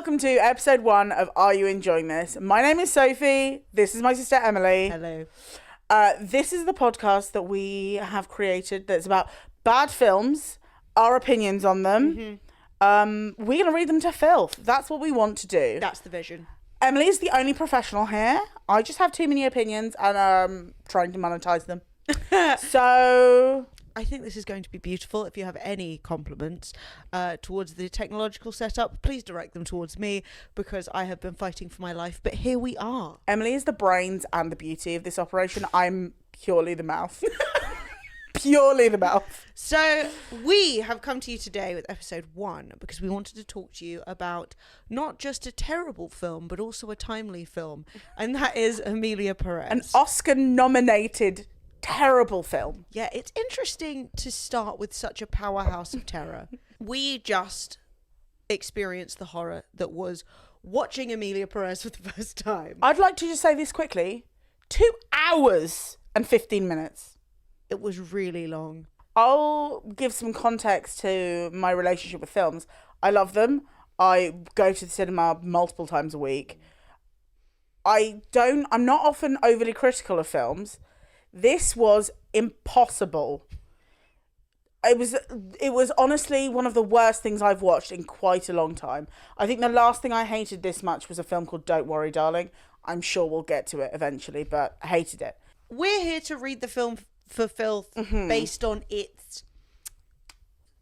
welcome to episode 1 of Are You Enjoying This? My name is Sophie. This is my sister Emily. Hello. This is the podcast that we have created that's about bad films, our opinions on them. We're going to read them to filth. That's what we want to do. That's the vision. Emily is the only professional here. I just have too many opinions and I'm trying to monetize them. So... I think this is going to be beautiful. If you have any compliments towards the technological setup, please direct them towards me because I have been fighting for my life. But here we are. Emily is the brains and the beauty of this operation. I'm purely the mouth. Purely the mouth. So we have come to you today with episode 1 because we wanted to talk to you about not just a terrible film, but also a timely film. And that is Emilia Perez. An Oscar-nominated terrible film. Yeah, it's interesting to start with such a powerhouse of terror. We just experienced the horror that was watching Emilia Perez for the first time. I'd like to just say this quickly. 2 hours and 15 minutes. It was really long. I'll give some context to my relationship with films. I love them. I go to the cinema multiple times a week. I'm not often overly critical of films. This was impossible. It was honestly one of the worst things I've watched in quite a long time. I think the last thing I hated this much was a film called Don't Worry, Darling. I'm sure we'll get to it eventually, but I hated it. We're here to read the film for filth based on its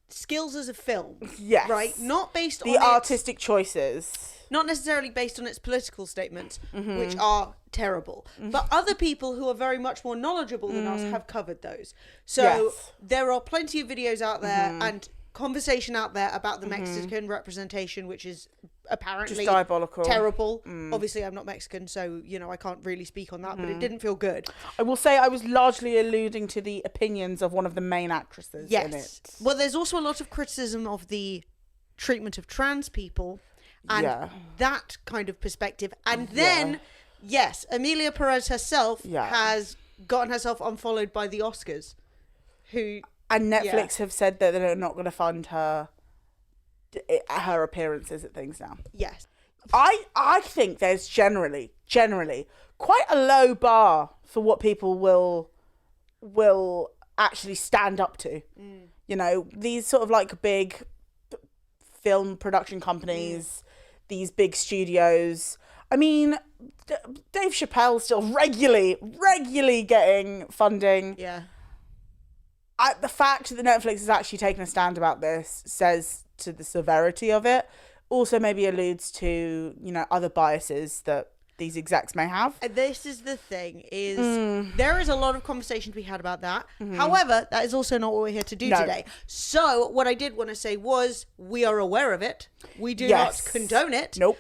skills as a film. Yes. Right? Not based on the artistic choices. Not necessarily based on its political statements, which are terrible. But other people who are very much more knowledgeable than us have covered those. So there are plenty of videos out there and conversation out there about the Mexican representation, which is apparently just diabolical. Terrible. Obviously, I'm not Mexican, so, I can't really speak on that, but it didn't feel good. I will say I was largely alluding to the opinions of one of the main actresses in it. Well, there's also a lot of criticism of the treatment of trans people. And that kind of perspective. And then, yes, Emilia Perez herself has gotten herself unfollowed by the Oscars. And Netflix have said that they're not going to fund her appearances at things now. Yes. I think there's generally quite a low bar for what people will actually stand up to. These sort of like big film production companies, these big studios. I mean, Dave Chappelle's still regularly getting funding. Yeah. The fact that Netflix has actually taken a stand about this says to the severity of it. Also maybe alludes to, other biases that these execs may have. This is the thing, is there is a lot of conversation to be had about that. However, that is also not what we're here to do today. So what I did want to say was we are aware of it. We do not condone it. Nope.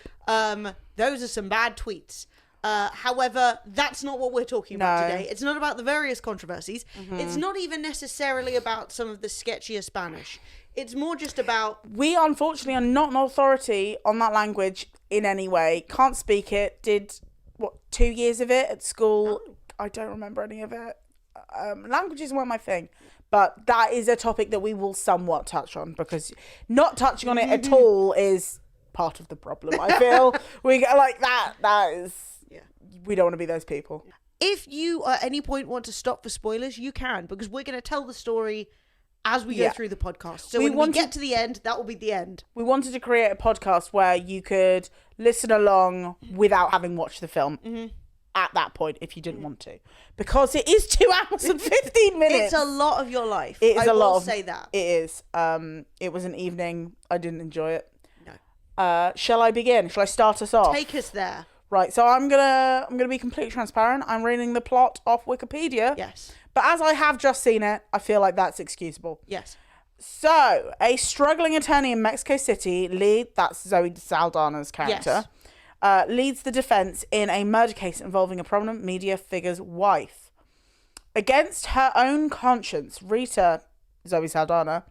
Those are some bad tweets. However, that's not what we're talking about today. It's not about the various controversies. It's not even necessarily about some of the sketchier Spanish. It's more just about... We, unfortunately, are not an authority on that language in any way. Can't speak it. Did, 2 years of it at school? Oh. I don't remember any of it. Languages weren't my thing. But that is a topic that we will somewhat touch on because not touching on it at all is part of the problem, I feel. We get like that. That is... Yeah. We don't want to be those people. If you at any point want to stop for spoilers, you can, because we're going to tell the story as we go through the podcast. So when we get to the end, that will be the end. We wanted to create a podcast where you could listen along without having watched the film at that point if you didn't want to. Because it is 2 hours and 15 minutes. It's a lot of your life. It is I will say that. It is. It was an evening. I didn't enjoy it. No. Shall I begin? Shall I start us off? Take us there. Right, so I'm gonna be completely transparent. I'm reading the plot off Wikipedia. Yes. But as I have just seen it, I feel like that's excusable. Yes. So, a struggling attorney in Mexico City that's Zoe Saldana's character, leads the defense in a murder case involving a prominent media figure's wife. Against her own conscience, Rita, Zoe Saldana,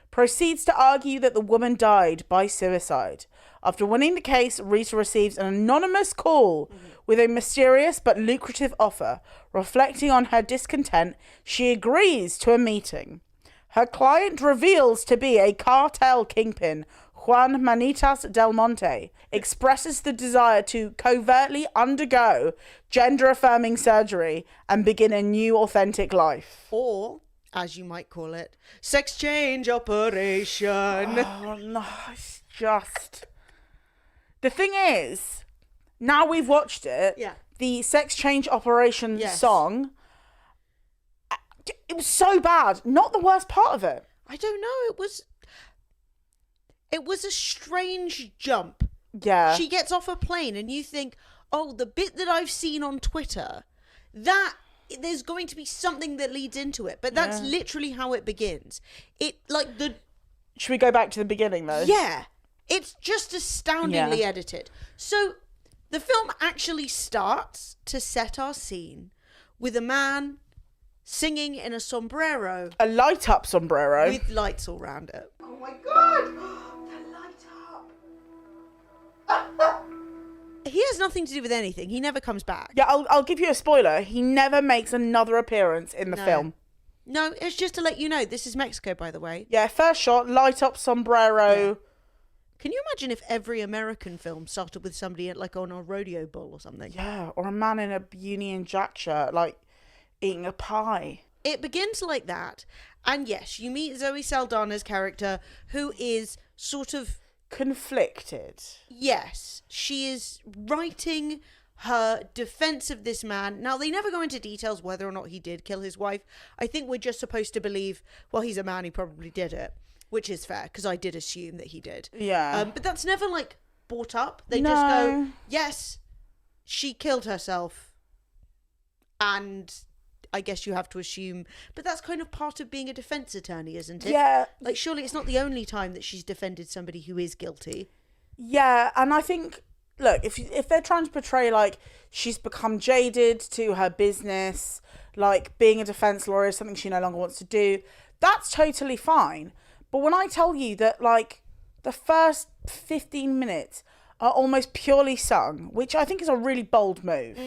proceeds to argue that the woman died by suicide. After winning the case, Rita receives an anonymous call with a mysterious but lucrative offer. Reflecting on her discontent, she agrees to a meeting. Her client reveals to be a cartel kingpin, Juan Manitas del Monte, expresses the desire to covertly undergo gender-affirming surgery and begin a new authentic life. Or, as you might call it, sex change operation. Oh, no, it's just... The thing is, now we've watched it, the sex change operation song, it was so bad. Not the worst part of it. I don't know. It was a strange jump. Yeah. She gets off a plane and you think, oh, the bit that I've seen on Twitter, that there's going to be something that leads into it. But that's literally how it begins. Should we go back to the beginning though? Yeah. It's just astoundingly edited. So the film actually starts to set our scene with a man singing in a sombrero. A light up sombrero. With lights all around it. Oh my God! The light up! He has nothing to do with anything. He never comes back. Yeah, I'll give you a spoiler. He never makes another appearance in the film. No, it's just to let you know. This is Mexico, by the way. Yeah, first shot, light up sombrero. Yeah. Can you imagine if every American film started with somebody on a rodeo bull or something? Yeah, or a man in a Union Jack shirt, eating a pie. It begins like that. And yes, you meet Zoe Saldana's character, who is sort of... conflicted. Yes. She is writing her defense of this man. Now, they never go into details whether or not he did kill his wife. I think we're just supposed to believe, well, he's a man, he probably did it. Which is fair, because I did assume that he did. Yeah. But that's never, brought up. They just go, yes, she killed herself. And I guess you have to assume. But that's kind of part of being a defense attorney, isn't it? Yeah. Surely it's not the only time that she's defended somebody who is guilty. Yeah, and I think, look, if they're trying to portray, she's become jaded to her business, being a defense lawyer is something she no longer wants to do, that's totally fine. But when I tell you that, the first 15 minutes are almost purely sung, which I think is a really bold move,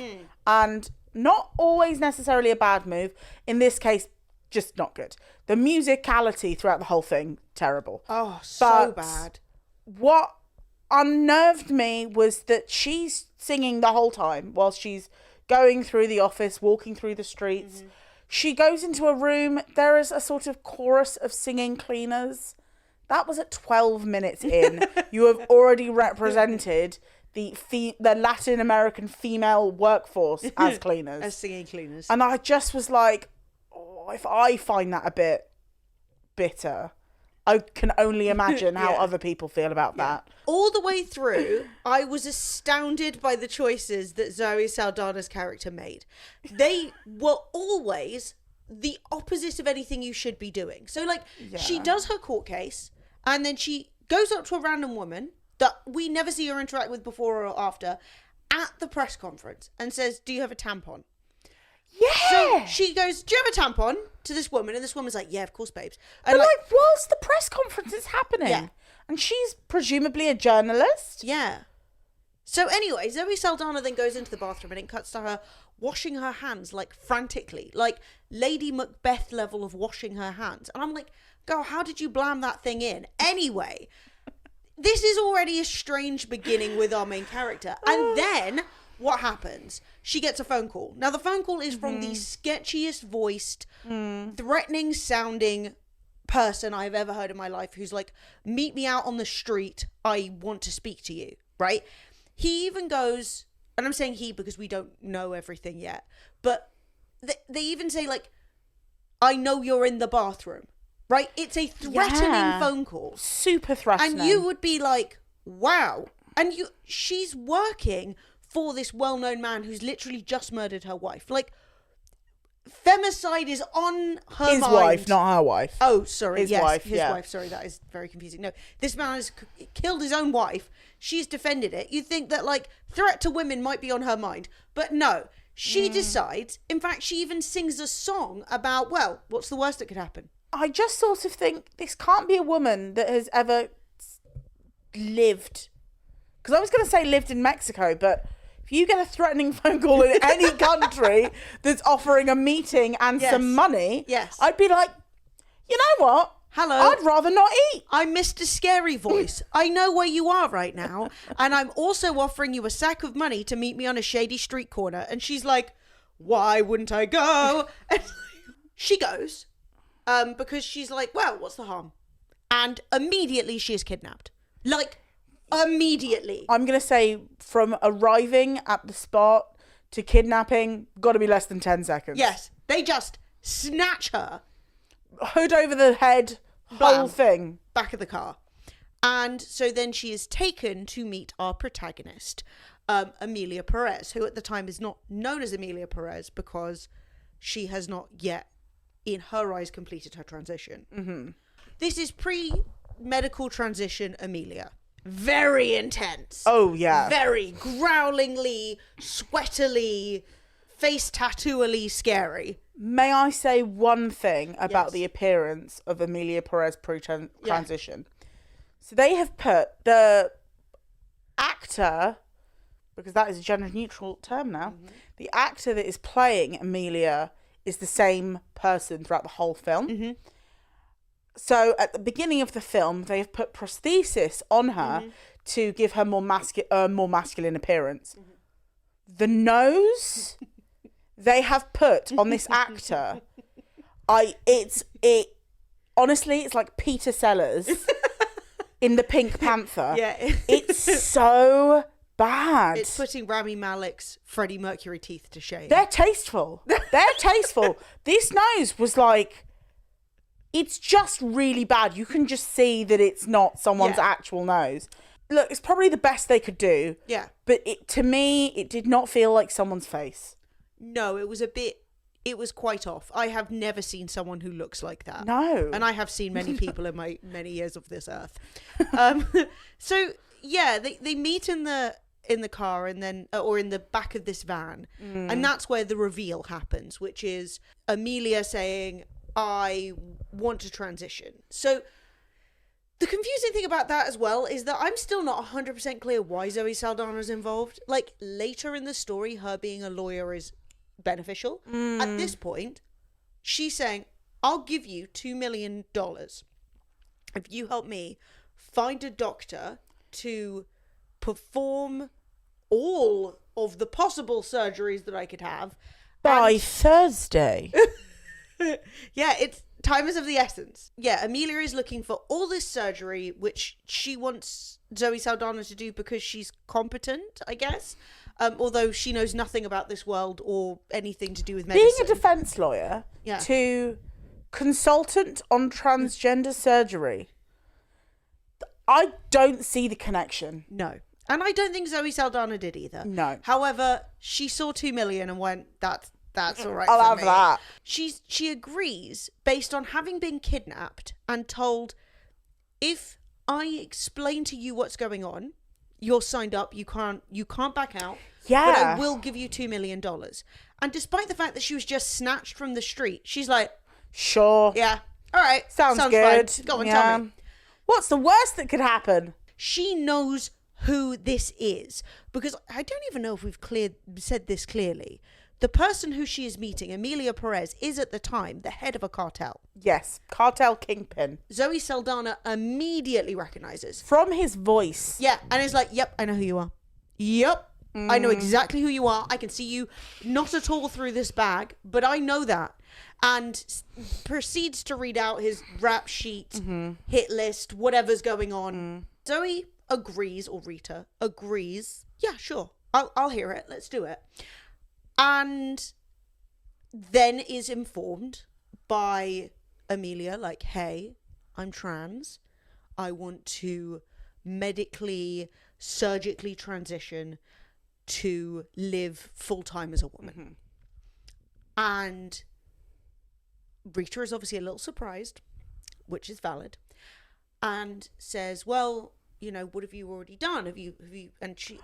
and not always necessarily a bad move, in this case, just not good. The musicality throughout the whole thing, terrible. Oh, so bad. What unnerved me was that she's singing the whole time while she's going through the office, walking through the streets. Mm-hmm. She goes into a room. There is a sort of chorus of singing cleaners. That was at 12 minutes in. You have already represented the Latin American female workforce as cleaners. As singing cleaners. And I just was like, oh, if I find that a bit bitter, I can only imagine how other people feel about that. All the way through, I was astounded by the choices that Zoe Saldana's character made. They were always the opposite of anything you should be doing. So, she does her court case, and then she goes up to a random woman that we never see her interact with before or after at the press conference and says, do you have a tampon? Yeah. So she goes, do you have a tampon? To this woman, and this woman's like, yeah, of course, babes. And but whilst the press conference is happening, and she's presumably a journalist. Yeah. So anyway, Zoe Saldana then goes into the bathroom and it cuts to her washing her hands frantically, Lady Macbeth level of washing her hands. And I'm like, girl, how did you blam that thing in? Anyway, this is already a strange beginning with our main character. And then what happens? She gets a phone call. Now, the phone call is from the sketchiest voiced, threatening sounding person I've ever heard in my life, who's like, meet me out on the street. I want to speak to you. Right? He even goes, and I'm saying he because we don't know everything yet, but they even say I know you're in the bathroom. Right? It's a threatening phone call. Super threatening. And you would be like, wow. And she's working for this well-known man who's literally just murdered her wife. Femicide is on her mind. His wife, not her wife. Oh, sorry. His wife, his wife. Sorry, that is very confusing. No, this man has killed his own wife. She's defended it. You'd think that, threat to women might be on her mind. But no, she decides. In fact, she even sings a song about, well, what's the worst that could happen? I just sort of think this can't be a woman that has ever lived. Because I was going to say lived in Mexico, but if you get a threatening phone call in any country that's offering a meeting and some money, I'd be like, you know what? hello. I'd rather not eat. I'm Mr. Scary Voice. I know where you are right now. And I'm also offering you a sack of money to meet me on a shady street corner. And she's like, why wouldn't I go? And she goes because she's like, well, what's the harm? And immediately she is kidnapped. Like, immediately. I'm going to say from arriving at the spot to kidnapping, got to be less than 10 seconds. Yes. They just snatch her. Hood over the head, whole thing. Back of the car. And so then she is taken to meet our protagonist, Emilia Perez, who at the time is not known as Emilia Perez because she has not yet, in her eyes, completed her transition. Mm-hmm. This is pre-medical transition Emilia. Very intense. Oh, yeah. Very growlingly, sweatily, face tattooily scary. May I say one thing about Yes. the appearance of Emilia Perez pre-transition? Yeah. So they have put the actor, because that is a gender-neutral term now, the actor that is playing Emilia is the same person throughout the whole film. Mm-hmm. So at the beginning of the film, they have put prosthesis on her to give her more masculine appearance. Mm-hmm. The nose they have put on this actor, honestly, it's like Peter Sellers in the Pink Panther. Yeah, it's so bad. It's putting Rami Malek's Freddie Mercury teeth to shame. They're tasteful. This nose was like, it's just really bad. You can just see that it's not someone's actual nose. Look, it's probably the best they could do. Yeah. But to me, it did not feel like someone's face. No, it was quite off. I have never seen someone who looks like that. No. And I have seen many people in my many years of this earth. So, yeah, they meet in the car and then, or in the back of this van. And that's where the reveal happens, which is Emilia saying, I want to transition. So the confusing thing about that as well is that I'm still not 100% clear why Zoe Saldana's involved. Like, later in the story, her being a lawyer is beneficial. At this point, she's saying, I'll give you $2 million if you help me find a doctor to perform all of the possible surgeries that I could have by Thursday. Yeah, time is of the essence. Yeah, Emilia is looking for all this surgery, which she wants Zoe Saldana to do because she's competent, I guess. Although she knows nothing about this world or anything to do with medicine. Being a defense lawyer to consultant on transgender surgery, I don't see the connection. No. And I don't think Zoe Saldana did either. No. However, she saw 2 million and went, that's all right. I'll for have me. that. She agrees based on having been kidnapped and told, if I explain to you what's going on, you're signed up. You can't back out. Yeah. But I will give you $2 million. And despite the fact that she was just snatched from the street, she's like, sure. yeah, all right, Sounds good. Fine. Go on, yeah. tell me. What's the worst that could happen? She knows who this is, because I don't even know if we've said this clearly. The person who she is meeting, Emilia Perez, is at the time the head of a cartel. Yes, cartel kingpin. Zoe Saldana immediately recognizes. From his voice. Yeah, and is like, yep, I know who you are. Yep, I know exactly who you are. I can see you not at all through this bag, but I know that. And proceeds to read out his rap sheet, hit list, whatever's going on. Zoe agrees, or Rita agrees. Yeah, sure. I'll hear it. Let's do it. And then is informed by Emilia, like, hey, I'm trans. I want to medically, surgically transition to live full-time as a woman. And Rita is obviously a little surprised, which is valid, and says, well, you know, what have you already done? Have you, and she...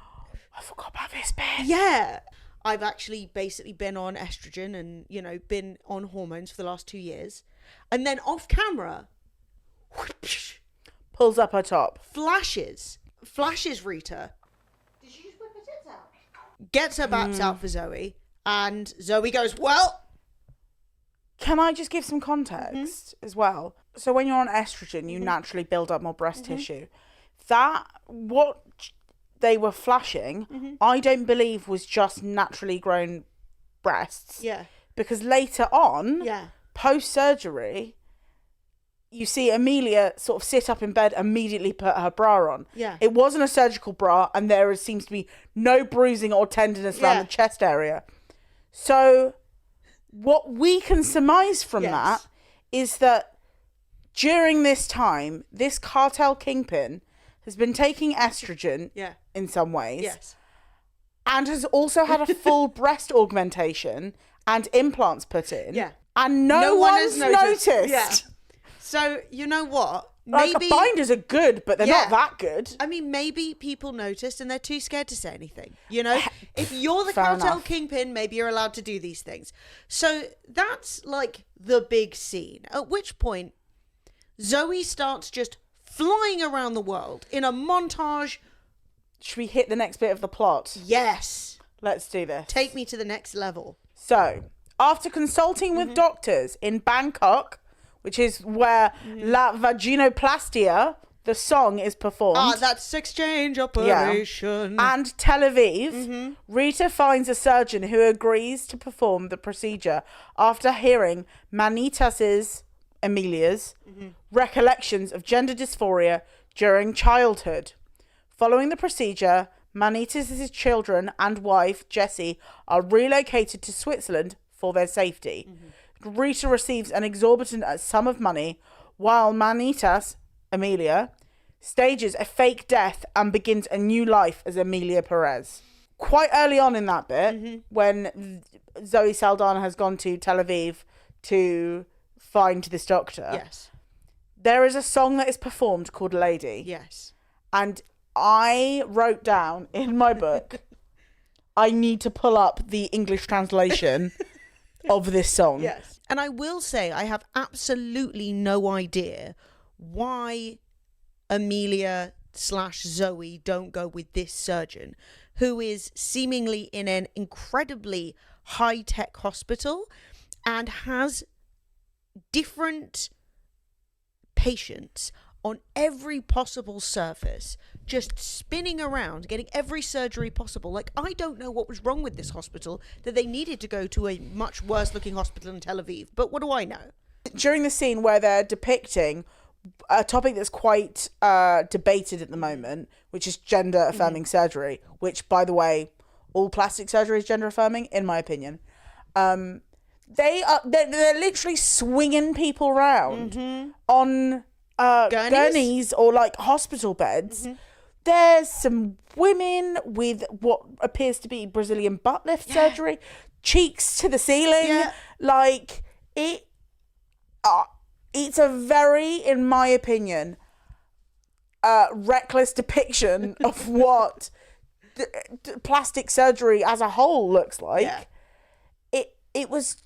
I forgot about this bit. Yeah. I've actually basically been on estrogen and, you know, been on hormones for the last 2 years. And then off camera, whoosh, pulls up her top. flashes Rita. Did she just whip her tits out? Gets her baps out for Zoe. And Zoe goes, well... Can I just give some context as well? So when you're on estrogen, you naturally build up more breast tissue. What they were flashing, I don't believe was just naturally grown breasts. Yeah. Because later on, post-surgery, you see Emilia sort of sit up in bed, immediately put her bra on. Yeah. It wasn't a surgical bra, and there seems to be no bruising or tenderness around the chest area. So what we can surmise from that is that during this time, this cartel kingpin has been taking estrogen in some ways. Yes. And has also had a full breast augmentation and implants put in. Yeah. And no one's noticed. Yeah. So, you know what? Like, binders are good, but they're not that good. I mean, maybe people noticed and they're too scared to say anything. You know, if you're the Fair cartel enough. kingpin, maybe you're allowed to do these things. So that's like the big scene. At which point, Zoe starts just flying around the world in a montage. Should we hit the next bit of the plot? Yes. Let's do this. Take me to the next level. So, after consulting with doctors in Bangkok, which is where La Vaginoplastia, the song, is performed. That's exchange operation. And Tel Aviv, Rita finds a surgeon who agrees to perform the procedure after hearing Emilia's recollections of gender dysphoria during childhood. Following the procedure, Manita's children and wife, Jessie, are relocated to Switzerland for their safety. Rita receives an exorbitant sum of money, while Emilia, stages a fake death and begins a new life as Emilia Perez. Quite early on in that bit, when Zoe Saldana has gone to Tel Aviv to find this doctor, there is a song that is performed called Lady. Yes. And I wrote down in my book, I need to pull up the English translation of this song. Yes. And I will say, I have absolutely no idea why Emilia/Zoe don't go with this surgeon, who is seemingly in an incredibly high-tech hospital and has different patients on every possible surface, just spinning around, getting every surgery possible. Like, I don't know what was wrong with this hospital, that they needed to go to a much worse looking hospital in Tel Aviv. But what do I know? During the scene where they're depicting a topic that's quite debated at the moment, which is gender affirming surgery, which, by the way, all plastic surgery is gender affirming, in my opinion. They're literally swinging people around on gurneys or like hospital beds. There's some women with what appears to be Brazilian butt lift surgery, cheeks to the ceiling. Like, it's a very, in my opinion, reckless depiction of what plastic surgery as a whole looks like. It's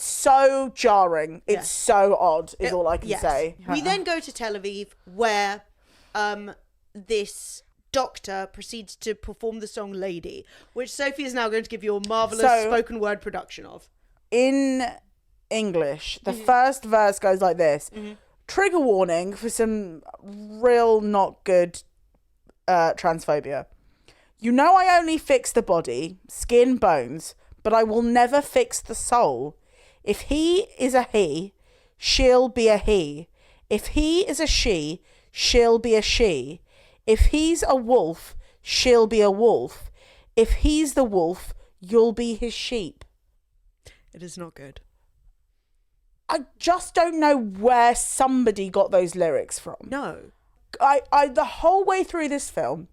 so jarring. It's so odd, is all I can say. We then go to Tel Aviv, where this doctor proceeds to perform the song Lady, which Sophie is now going to give you a marvellous spoken word production of. In English, the first verse goes like this. Trigger warning for some real not good transphobia. You know I only fix the body, skin, bones, but I will never fix the soul. If he is a he, she'll be a he. If he is a she, she'll be a she. If he's a wolf, she'll be a wolf. If he's the wolf, you'll be his sheep. It is not good. I just don't know where somebody got those lyrics from. No. I the whole way through this film,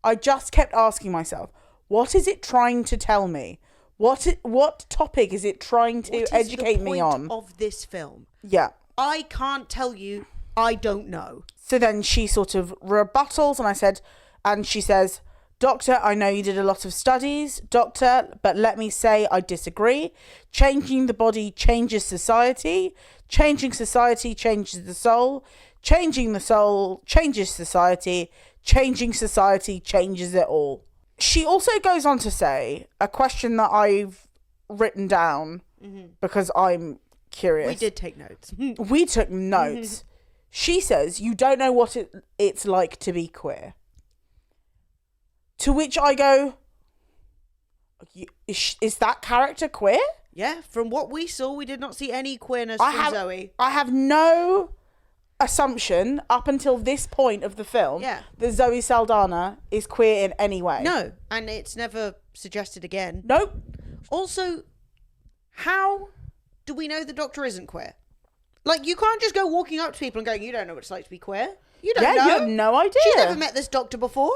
I just kept asking myself, what is it trying to tell me? What topic is it trying to educate me on? Of this film? Yeah. I can't tell you. I don't know. So then she sort of rebuttals and she says, Doctor, I know you did a lot of studies, doctor, but let me say I disagree. Changing the body changes society. Changing society changes the soul. Changing the soul changes society. Changing society changes it all. She also goes on to say a question that I've written down because I'm curious. We did take notes. We took notes. She says, you don't know what it's like to be queer. To which I go, is that character queer? Yeah, from what we saw, we did not see any queerness from Zoe. I have no assumption up until this point of the film that Zoe Saldana is queer in any way. No, and it's never suggested again. Nope. Also, how do we know the Doctor isn't queer? Like, you can't just go walking up to people and going, you don't know what it's like to be queer. You don't know. You have no idea. She's never met this Doctor before.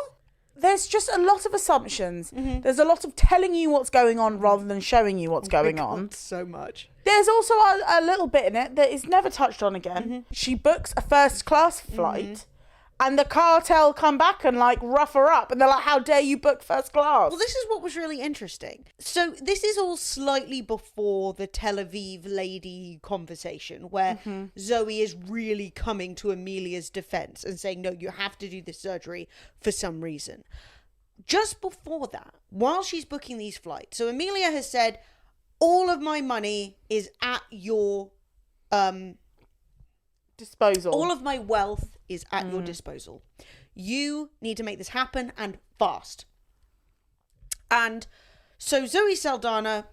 There's just a lot of assumptions. There's a lot of telling you what's going on rather than showing you what's going on. So much. There's also a little bit in it that is never touched on again. She books a first class flight and the cartel come back and like rough her up and they're like, how dare you book first class? Well, this is what was really interesting. So this is all slightly before the Tel Aviv lady conversation where Zoe is really coming to Emilia's defense and saying, no, you have to do this surgery for some reason. Just before that, while she's booking these flights, so Emilia has said, all of my money is at your disposal. All of my wealth is at your disposal. You need to make this happen and fast. And so Zoe Saldana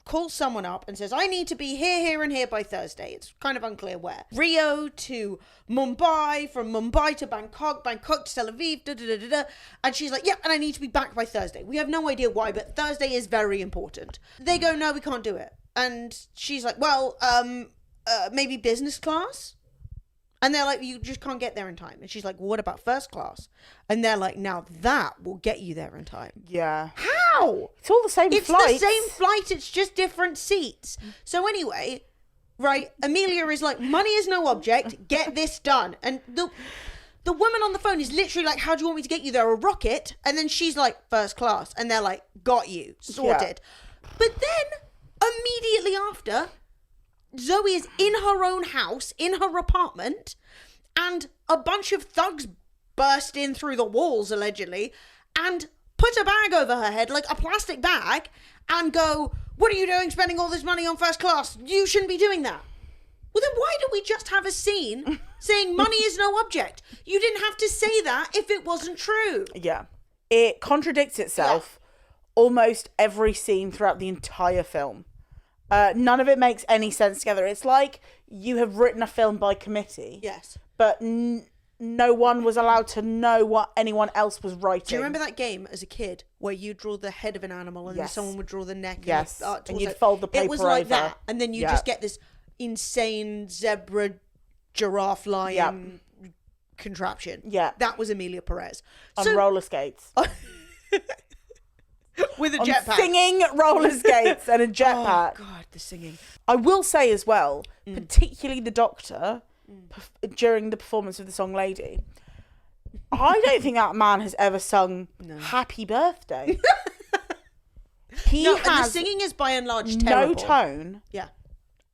calls someone up and says, I need to be here, here, and here by Thursday. It's kind of unclear where. Rio to Mumbai, from Mumbai to Bangkok, Bangkok to Tel Aviv, da da da da da. And she's like, and I need to be back by Thursday. We have no idea why, but Thursday is very important. They go, no, we can't do it. And she's like, well, maybe business class? And they're like, you just can't get there in time. And she's like, well, what about first class? And they're like, now that will get you there in time. Yeah. How? It's all the same flight. It's the same flight. It's just different seats. So anyway, right, Emilia is like, money is no object. Get this done. And the woman on the phone is literally like, how do you want me to get you there? A rocket? And then she's like, first class. And they're like, got you. Sorted. Yeah. But then, immediately after, Zoe is in her own house, in her apartment, and a bunch of thugs burst in through the walls, allegedly, and put a bag over her head, like a plastic bag, and go, what are you doing spending all this money on first class? You shouldn't be doing that. Well, then why don't we just have a scene saying money is no object? You didn't have to say that if it wasn't true. Yeah. It contradicts itself almost every scene throughout the entire film. None of it makes any sense together. It's like you have written a film by committee. Yes. But no one was allowed to know what anyone else was writing. Do you remember that game as a kid where you draw the head of an animal and then someone would draw the neck? Yes. And you'd fold the paper over. It was like that. And then you just get this insane zebra giraffe lion contraption. Yeah. That was Emilia Perez. On roller skates. With a jetpack. Singing roller skates and a jetpack. Oh, God, the singing. I will say as well, particularly the Doctor, during the performance of the song Lady, I don't think that man has ever sung Happy Birthday. And the singing is by and large terrible. No tone. Yeah.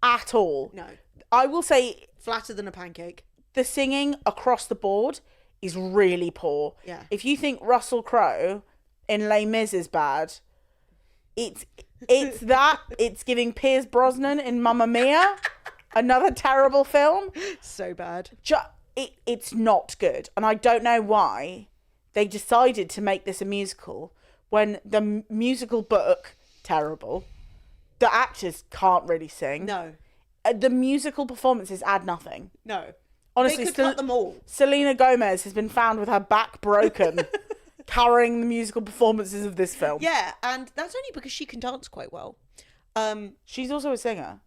At all. No. I will say... Flatter than a pancake. The singing across the board is really poor. Yeah. If you think Russell Crowe in Les Mis is bad, it's that. It's giving Piers Brosnan in Mamma Mia, another terrible film. So bad. It's not good. And I don't know why they decided to make this a musical when the musical book, terrible. The actors can't really sing. No. The musical performances add nothing. No. Honestly, they could cut them all. Selena Gomez has been found with her back broken, carrying the musical performances of this film. Yeah, and that's only because she can dance quite well. She's also a singer.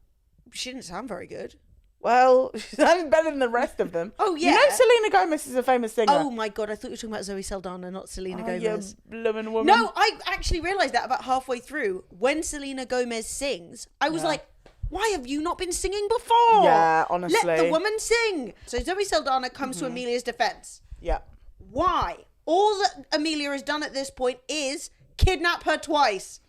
She didn't sound very good. Well, she's sounding better than the rest of them. Oh, yeah. You know Selena Gomez is a famous singer. Oh, my God. I thought you were talking about Zoe Saldana, not Selena Gomez. You blooming woman. No, I actually realised that about halfway through. When Selena Gomez sings, I was like, why have you not been singing before? Yeah, honestly. Let the woman sing. So Zoe Saldana comes to Emilia's defence. Yeah. Why? All that Emilia has done at this point is kidnap her twice.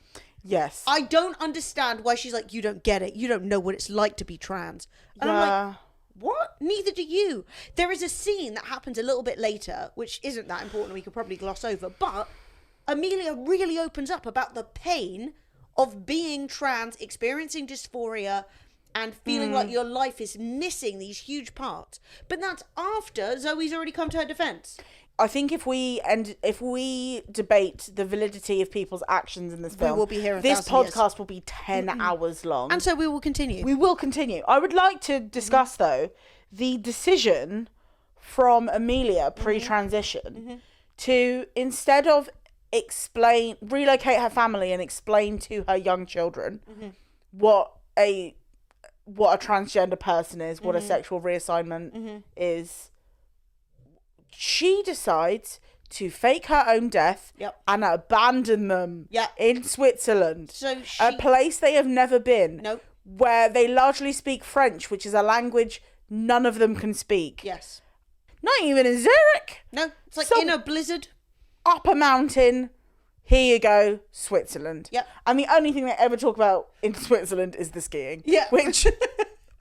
Yes. I don't understand why she's like, you don't get it. You don't know what it's like to be trans. And I'm like, what? Neither do you. There is a scene that happens a little bit later, which isn't that important. We could probably gloss over. But Emilia really opens up about the pain of being trans, experiencing dysphoria, and feeling like your life is missing these huge parts. But that's after Zoe's already come to her defense. I think if we debate the validity of people's actions in this film, we will be here in this 1,000 podcast will be 10 hours long. And so we will continue. We will continue. I would like to discuss, though, the decision from Emilia pre-transition to, instead of relocate her family and explain to her young children what a transgender person is, what a sexual reassignment is, she decides to fake her own death and abandon them in Switzerland, a place they have never been, where they largely speak French, which is a language none of them can speak. Yes. Not even in Zurich. No, it's like in a blizzard. Up a mountain. Here you go, Switzerland. Yep. And the only thing they ever talk about in Switzerland is the skiing. Yeah. Which,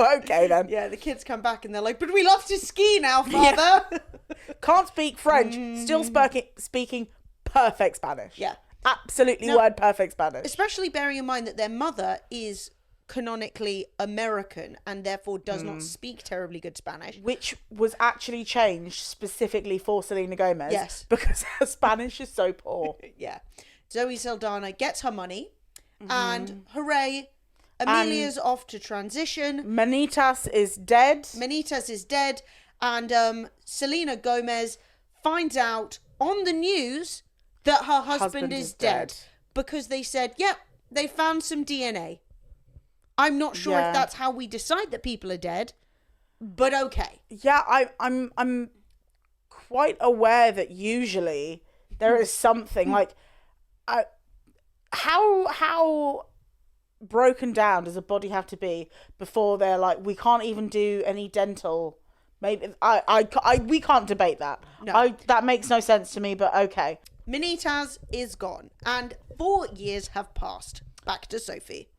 okay then. Yeah, the kids come back and they're like, but we love to ski now, Father. Yeah. Can't speak French. Still speaking perfect Spanish. Yeah. Absolutely word perfect Spanish. Especially bearing in mind that their mother is canonically American and therefore does not speak terribly good Spanish. Which was actually changed specifically for Selena Gomez. Yes. Because her Spanish is so poor. Yeah. Zoe Saldana gets her money and hooray, Emilia's off to transition. Manitas is dead. And Selena Gomez finds out on the news that her husband is dead. Because they said, they found some DNA. I'm not sure if that's how we decide that people are dead, but okay. Yeah, I'm quite aware that usually there is something like, how broken down does a body have to be before they're like, we can't even do any dental? Maybe we can't debate that. No. That makes no sense to me, but okay. Manitas is gone, and 4 years have passed. Back to Sophie.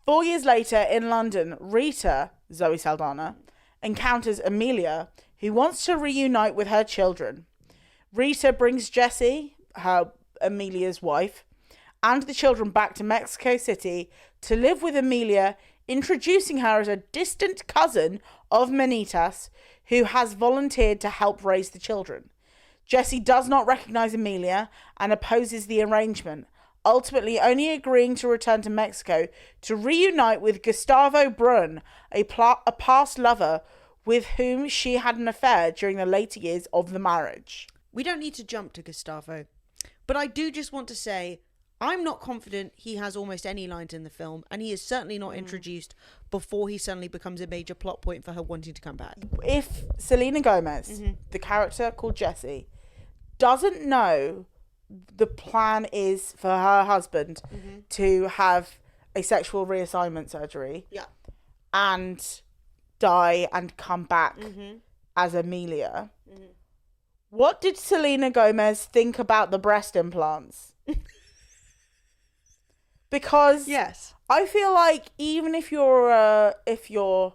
4 years later in London, Rita, Zoe Saldana, encounters Emilia, who wants to reunite with her children. Rita brings Jessie, Emilia's wife, and the children back to Mexico City to live with Emilia, introducing her as a distant cousin of Manitas, who has volunteered to help raise the children. Jessie does not recognise Emilia and opposes the arrangement, ultimately only agreeing to return to Mexico to reunite with Gustavo Brun, a past lover with whom she had an affair during the later years of the marriage. We don't need to jump to Gustavo, but I do just want to say I'm not confident he has almost any lines in the film, and he is certainly not introduced before he suddenly becomes a major plot point for her wanting to come back. If Selena Gomez, the character called Jessie, doesn't know the plan is for her husband to have a sexual reassignment surgery and die and come back as Emilia, what did Selena Gomez think about the breast implants? Because I feel like even if you're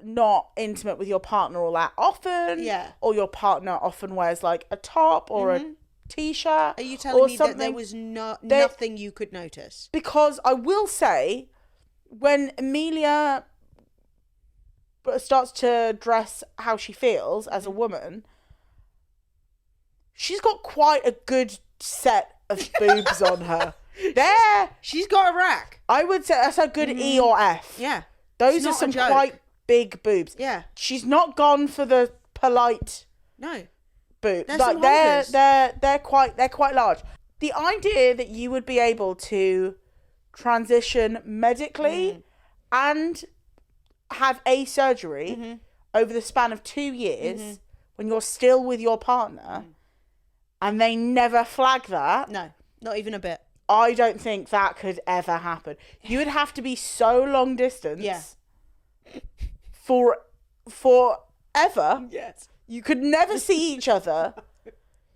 not intimate with your partner all that often, or your partner often wears like a top or a t-shirt, are you telling me that there was nothing you could notice? Because I will say, when Emilia starts to dress how she feels as a woman, she's got quite a good set of boobs on her. She's got a rack. I would say that's a good E or F. Yeah. Those are some quite big boobs. Yeah. She's not gone for the polite boobs. They're quite large. The idea that you would be able to transition medically and have a surgery over the span of 2 years when you're still with your partner and they never flag that. No, not even a bit. I don't think that could ever happen. You would have to be so long distance for forever. Yes. You could never see each other.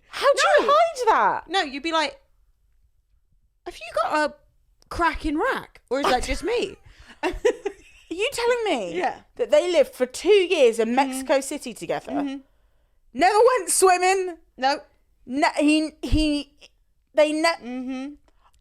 How do you hide that? No, you'd be like, have you got a cracking rack? Or is that just me? Are you telling me that they lived for 2 years in Mexico City together? Never went swimming? No.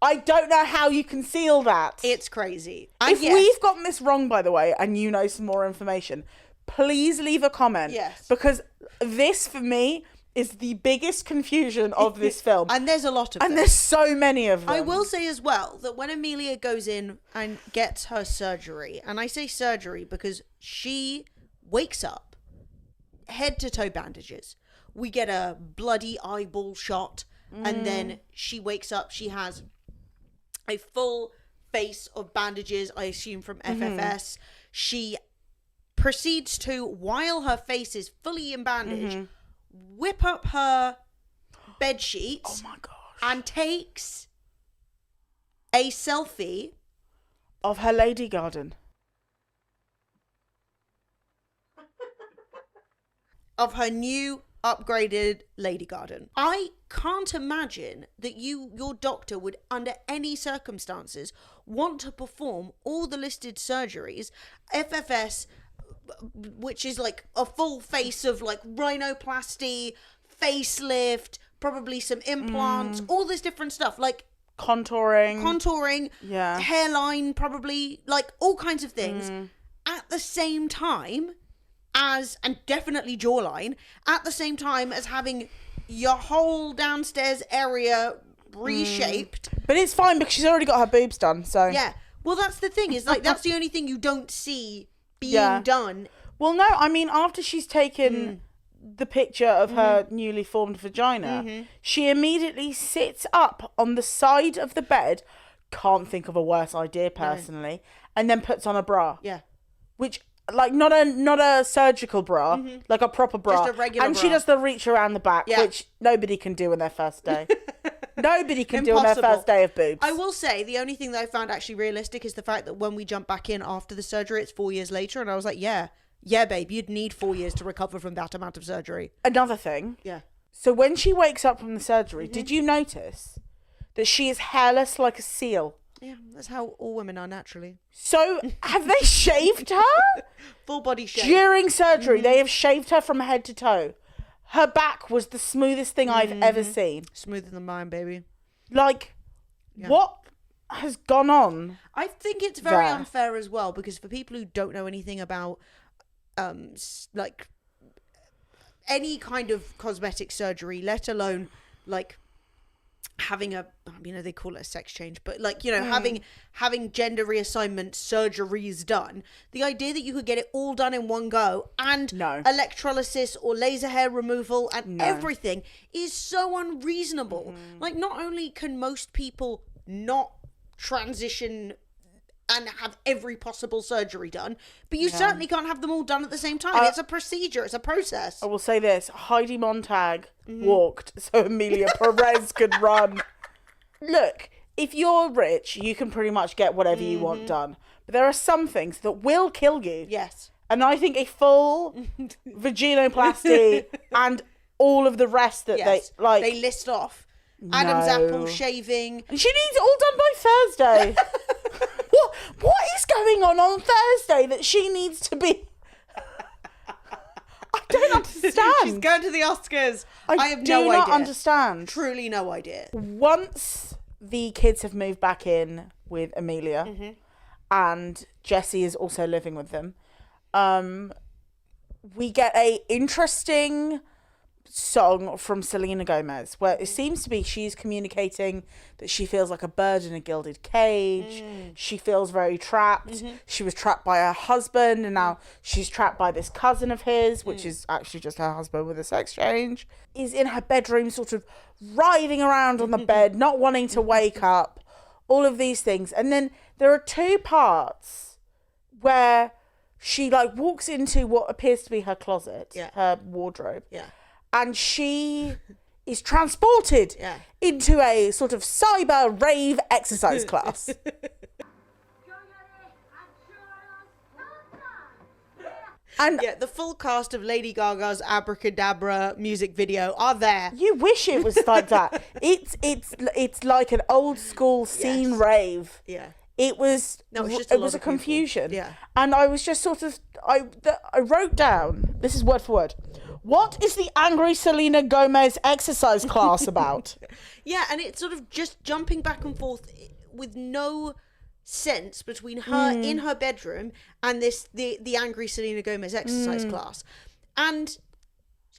I don't know how you conceal that. It's crazy. If we've gotten this wrong, by the way, and you know some more information, please leave a comment. Yes. Because this, for me, is the biggest confusion of this film. And there's a lot of them. And there's so many of them. I will say as well that when Emilia goes in and gets her surgery, and I say surgery because she wakes up, head to toe bandages. We get a bloody eyeball shot, and then she wakes up, she has a full face of bandages, I assume from FFS. She proceeds to, while her face is fully in bandage, whip up her bed sheets. Oh my gosh. And takes a selfie of her lady garden. Of her new upgraded lady garden. I can't imagine that your doctor would, under any circumstances, want to perform all the listed surgeries. FFS, which is like a full face of like rhinoplasty, facelift, probably some implants, all this different stuff, like contouring, yeah, hairline, probably, like all kinds of things at the same time as, and definitely jawline, at the same time as having your whole downstairs area reshaped. But it's fine because she's already got her boobs done, so yeah. Well, that's the thing, is like that's the only thing you don't see being done. Well, no, I mean, after she's taken the picture of her newly formed vagina, she immediately sits up on the side of the bed, can't think of a worse idea personally, and then puts on a bra. Yeah. Which, like, not a surgical bra, like a proper bra. Just a regular and bra. she does the reach around the back, which nobody can do on their first day. Nobody can do on their first day of boobs. I will say, the only thing that I found actually realistic is the fact that when we jump back in after the surgery, it's 4 years later, and I was like, yeah, babe, you'd need 4 years to recover from that amount of surgery. Another thing. Yeah. So when she wakes up from the surgery, did you notice that she is hairless like a seal? Yeah, that's how all women are naturally. So have they shaved her? Full body shave. During surgery, they have shaved her from head to toe. Her back was the smoothest thing I've ever seen. Smoother than mine, baby. Like, what has gone on? I think it's very unfair as well, because for people who don't know anything about like any kind of cosmetic surgery, let alone like having a, you know, they call it a sex change, but like, you know, having gender reassignment surgeries done, the idea that you could get it all done in one go and electrolysis or laser hair removal and everything is so unreasonable. Like, not only can most people not transition and have every possible surgery done, but you certainly can't have them all done at the same time. It's a procedure, it's a process. I will say this, Heidi Montag walked so Emilia Perez could run. Look, if you're rich, you can pretty much get whatever you want done. But there are some things that will kill you. Yes. And I think a full vaginoplasty and all of the rest that they list off. Adam's apple shaving. And she needs it all done by Thursday. What is going on Thursday that she needs to be? I don't understand. She's going to the Oscars. I have do no not idea. Understand. Truly no idea. Once the kids have moved back in with Emilia, and Jessie is also living with them, we get a interesting song from Selena Gomez where it seems to be she's communicating that she feels like a bird in a gilded cage. She feels very trapped. She was trapped by her husband, and now she's trapped by this cousin of his, which is actually just her husband with a sex change. Is in her bedroom sort of writhing around on the bed, not wanting to wake up, all of these things. And then there are two parts where she like walks into what appears to be her closet, her wardrobe, and she is transported into a sort of cyber rave exercise class. And the full cast of Lady Gaga's Abracadabra music video are there. You wish it was like that. It's like an old school scene rave. Yeah. It was it was a confusion. Yeah. And I was just sort of I wrote down, this is word for word, What is the angry Selena Gomez exercise class about? Yeah, and it's sort of just jumping back and forth with no sense between her in her bedroom and the angry Selena Gomez exercise class. And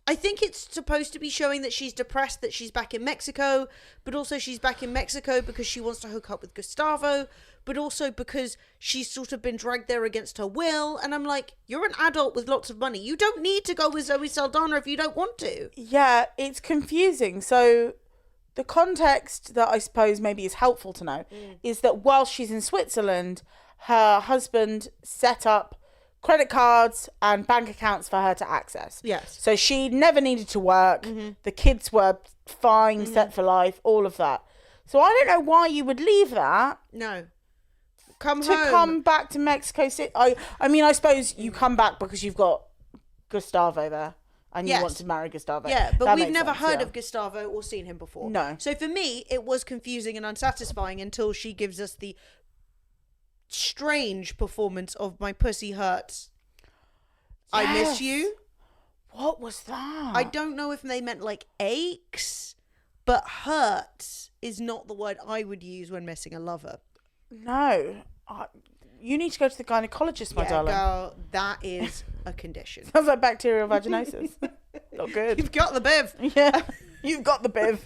I think it's supposed to be showing that she's depressed that she's back in Mexico, but also she's back in Mexico because she wants to hook up with Gustavo, but also because she's sort of been dragged there against her will. And I'm like, you're an adult with lots of money. You don't need to go with Zoe Saldana if you don't want to. Yeah, it's confusing. So the context that I suppose maybe is helpful to know is that while she's in Switzerland, her husband set up credit cards and bank accounts for her to access. Yes. So she never needed to work. The kids were fine, set for life, all of that. So I don't know why you would leave that. No. Come back to Mexico City. I mean, I suppose you come back because you've got Gustavo there and you want to marry Gustavo. Yeah, but we've never heard of Gustavo or seen him before. No. So for me, it was confusing and unsatisfying until she gives us the strange performance of My Pussy Hurts. I Miss You. What was that? I don't know if they meant like aches, but hurts is not the word I would use when missing a lover. No. You need to go to the gynecologist, my darling. Girl, that is a condition. Sounds like bacterial vaginosis. Not good. You've got the biv. Yeah, you've got the biv.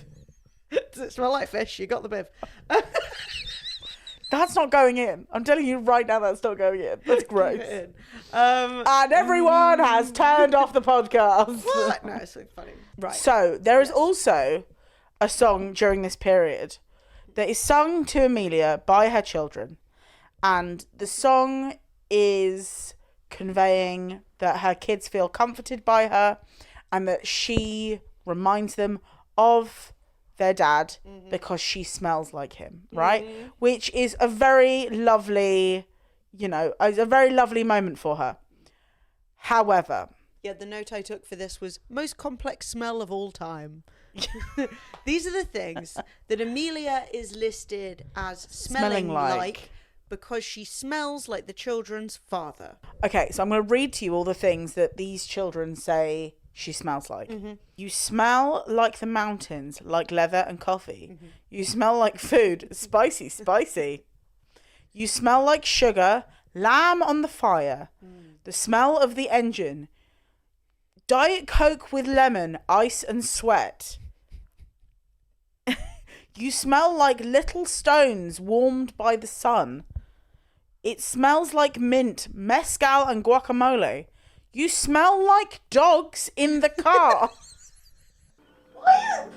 Does it smell like fish? You got the biv. That's not going in. I'm telling you right now, that's not going in. That's gross. And everyone has turned off the podcast. What? No, it's so funny. Right. So there is also a song during this period that is sung to Emilia by her children. And the song is conveying that her kids feel comforted by her and that she reminds them of their dad because she smells like him, right? Which is a very lovely, a very lovely moment for her. However... Yeah, the note I took for this was most complex smell of all time. These are the things that Emilia is listed as smelling like because she smells like the children's father. Okay, so I'm going to read to you all the things that these children say she smells like. You smell like the mountains, like leather and coffee. You smell like food, spicy, spicy. You smell like sugar, lamb on the fire, the smell of the engine, Diet Coke with lemon, ice and sweat. You smell like little stones warmed by the sun. It smells like mint, mezcal and guacamole. You smell like dogs in the car. Why?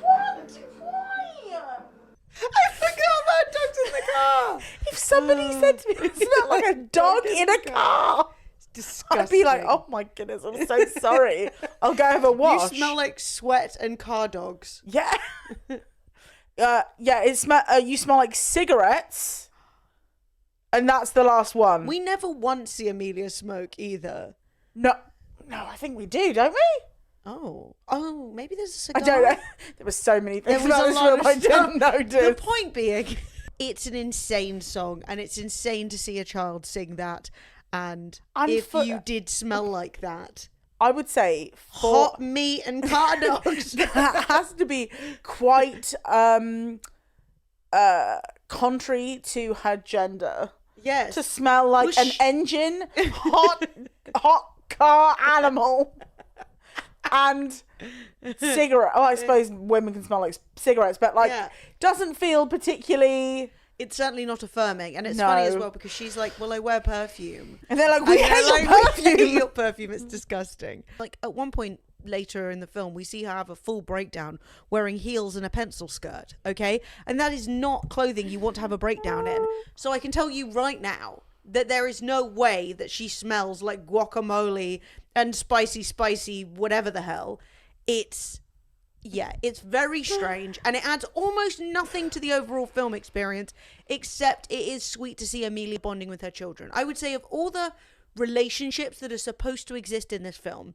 I forgot about dogs in the car. If somebody said to me, it smelled like a dog in a car, disgusting. I'd be like, oh my goodness, I'm so sorry. I'll go have a wash. You smell like sweat and car dogs. Yeah. You smell like cigarettes. And that's the last one. We never once see Emilia smoke either. No, I think we do, don't we? Oh, maybe there's a cigar. I don't know. There were so many things There was about a this lot film of I didn't stuff. notice. The point being, it's an insane song, and it's insane to see a child sing that. And if you did smell like that, I would say hot meat and car dogs. That has to be quite contrary to her gender. Yes. To smell like an engine, hot car animal, and cigarette. Oh, I suppose women can smell like cigarettes, but doesn't feel particularly... It's certainly not affirming, and it's funny as well because she's like, well, I wear perfume. And they're like, we hate your perfume. We hate your perfume, it's disgusting. Like, at one point later in the film, we see her have a full breakdown wearing heels and a pencil skirt, okay? And that is not clothing you want to have a breakdown in. So I can tell you right now that there is no way that she smells like guacamole and spicy, whatever the hell. It's very strange, and it adds almost nothing to the overall film experience, except it is sweet to see Emilia bonding with her children. I would say of all the relationships that are supposed to exist in this film,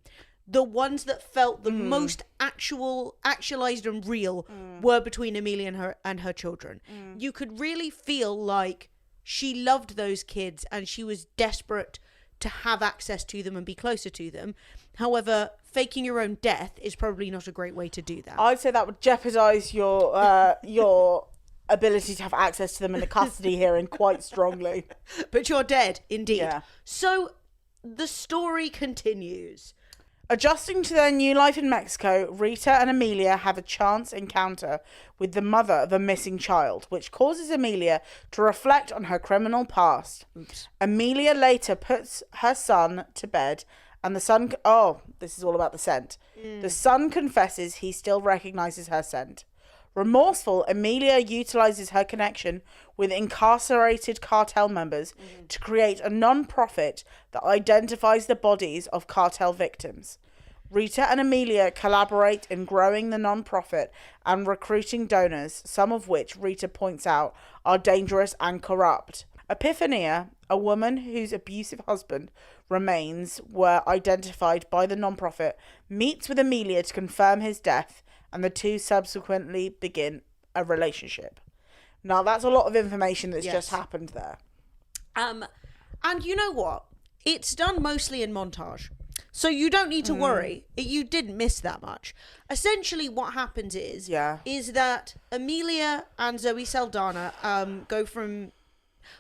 the ones that felt the most actualized and real were between Emilia and her children. You could really feel like she loved those kids and she was desperate to have access to them and be closer to them. However, faking your own death is probably not a great way to do that. I'd say that would jeopardize your ability to have access to them in the custody hearing quite strongly. But you're dead, indeed. Yeah. So the story continues. Adjusting to their new life in Mexico, Rita and Emilia have a chance encounter with the mother of a missing child, which causes Emilia to reflect on her criminal past. Oops. Emilia later puts her son to bed, and the son... Oh, this is all about the scent. The son confesses he still recognizes her scent. Remorseful, Emilia utilizes her connection with incarcerated cartel members to create a non-profit that identifies the bodies of cartel victims. Rita and Emilia collaborate in growing the non-profit and recruiting donors, some of which Rita points out are dangerous and corrupt. Epiphania, a woman whose abusive husband remains were identified by the non-profit, meets with Emilia to confirm his death, and the two subsequently begin a relationship. Now, that's a lot of information that's just happened there. And you know what? It's done mostly in montage. So you don't need to worry. You didn't miss that much. Essentially, what happens is that Emilia and Zoe Saldana go from...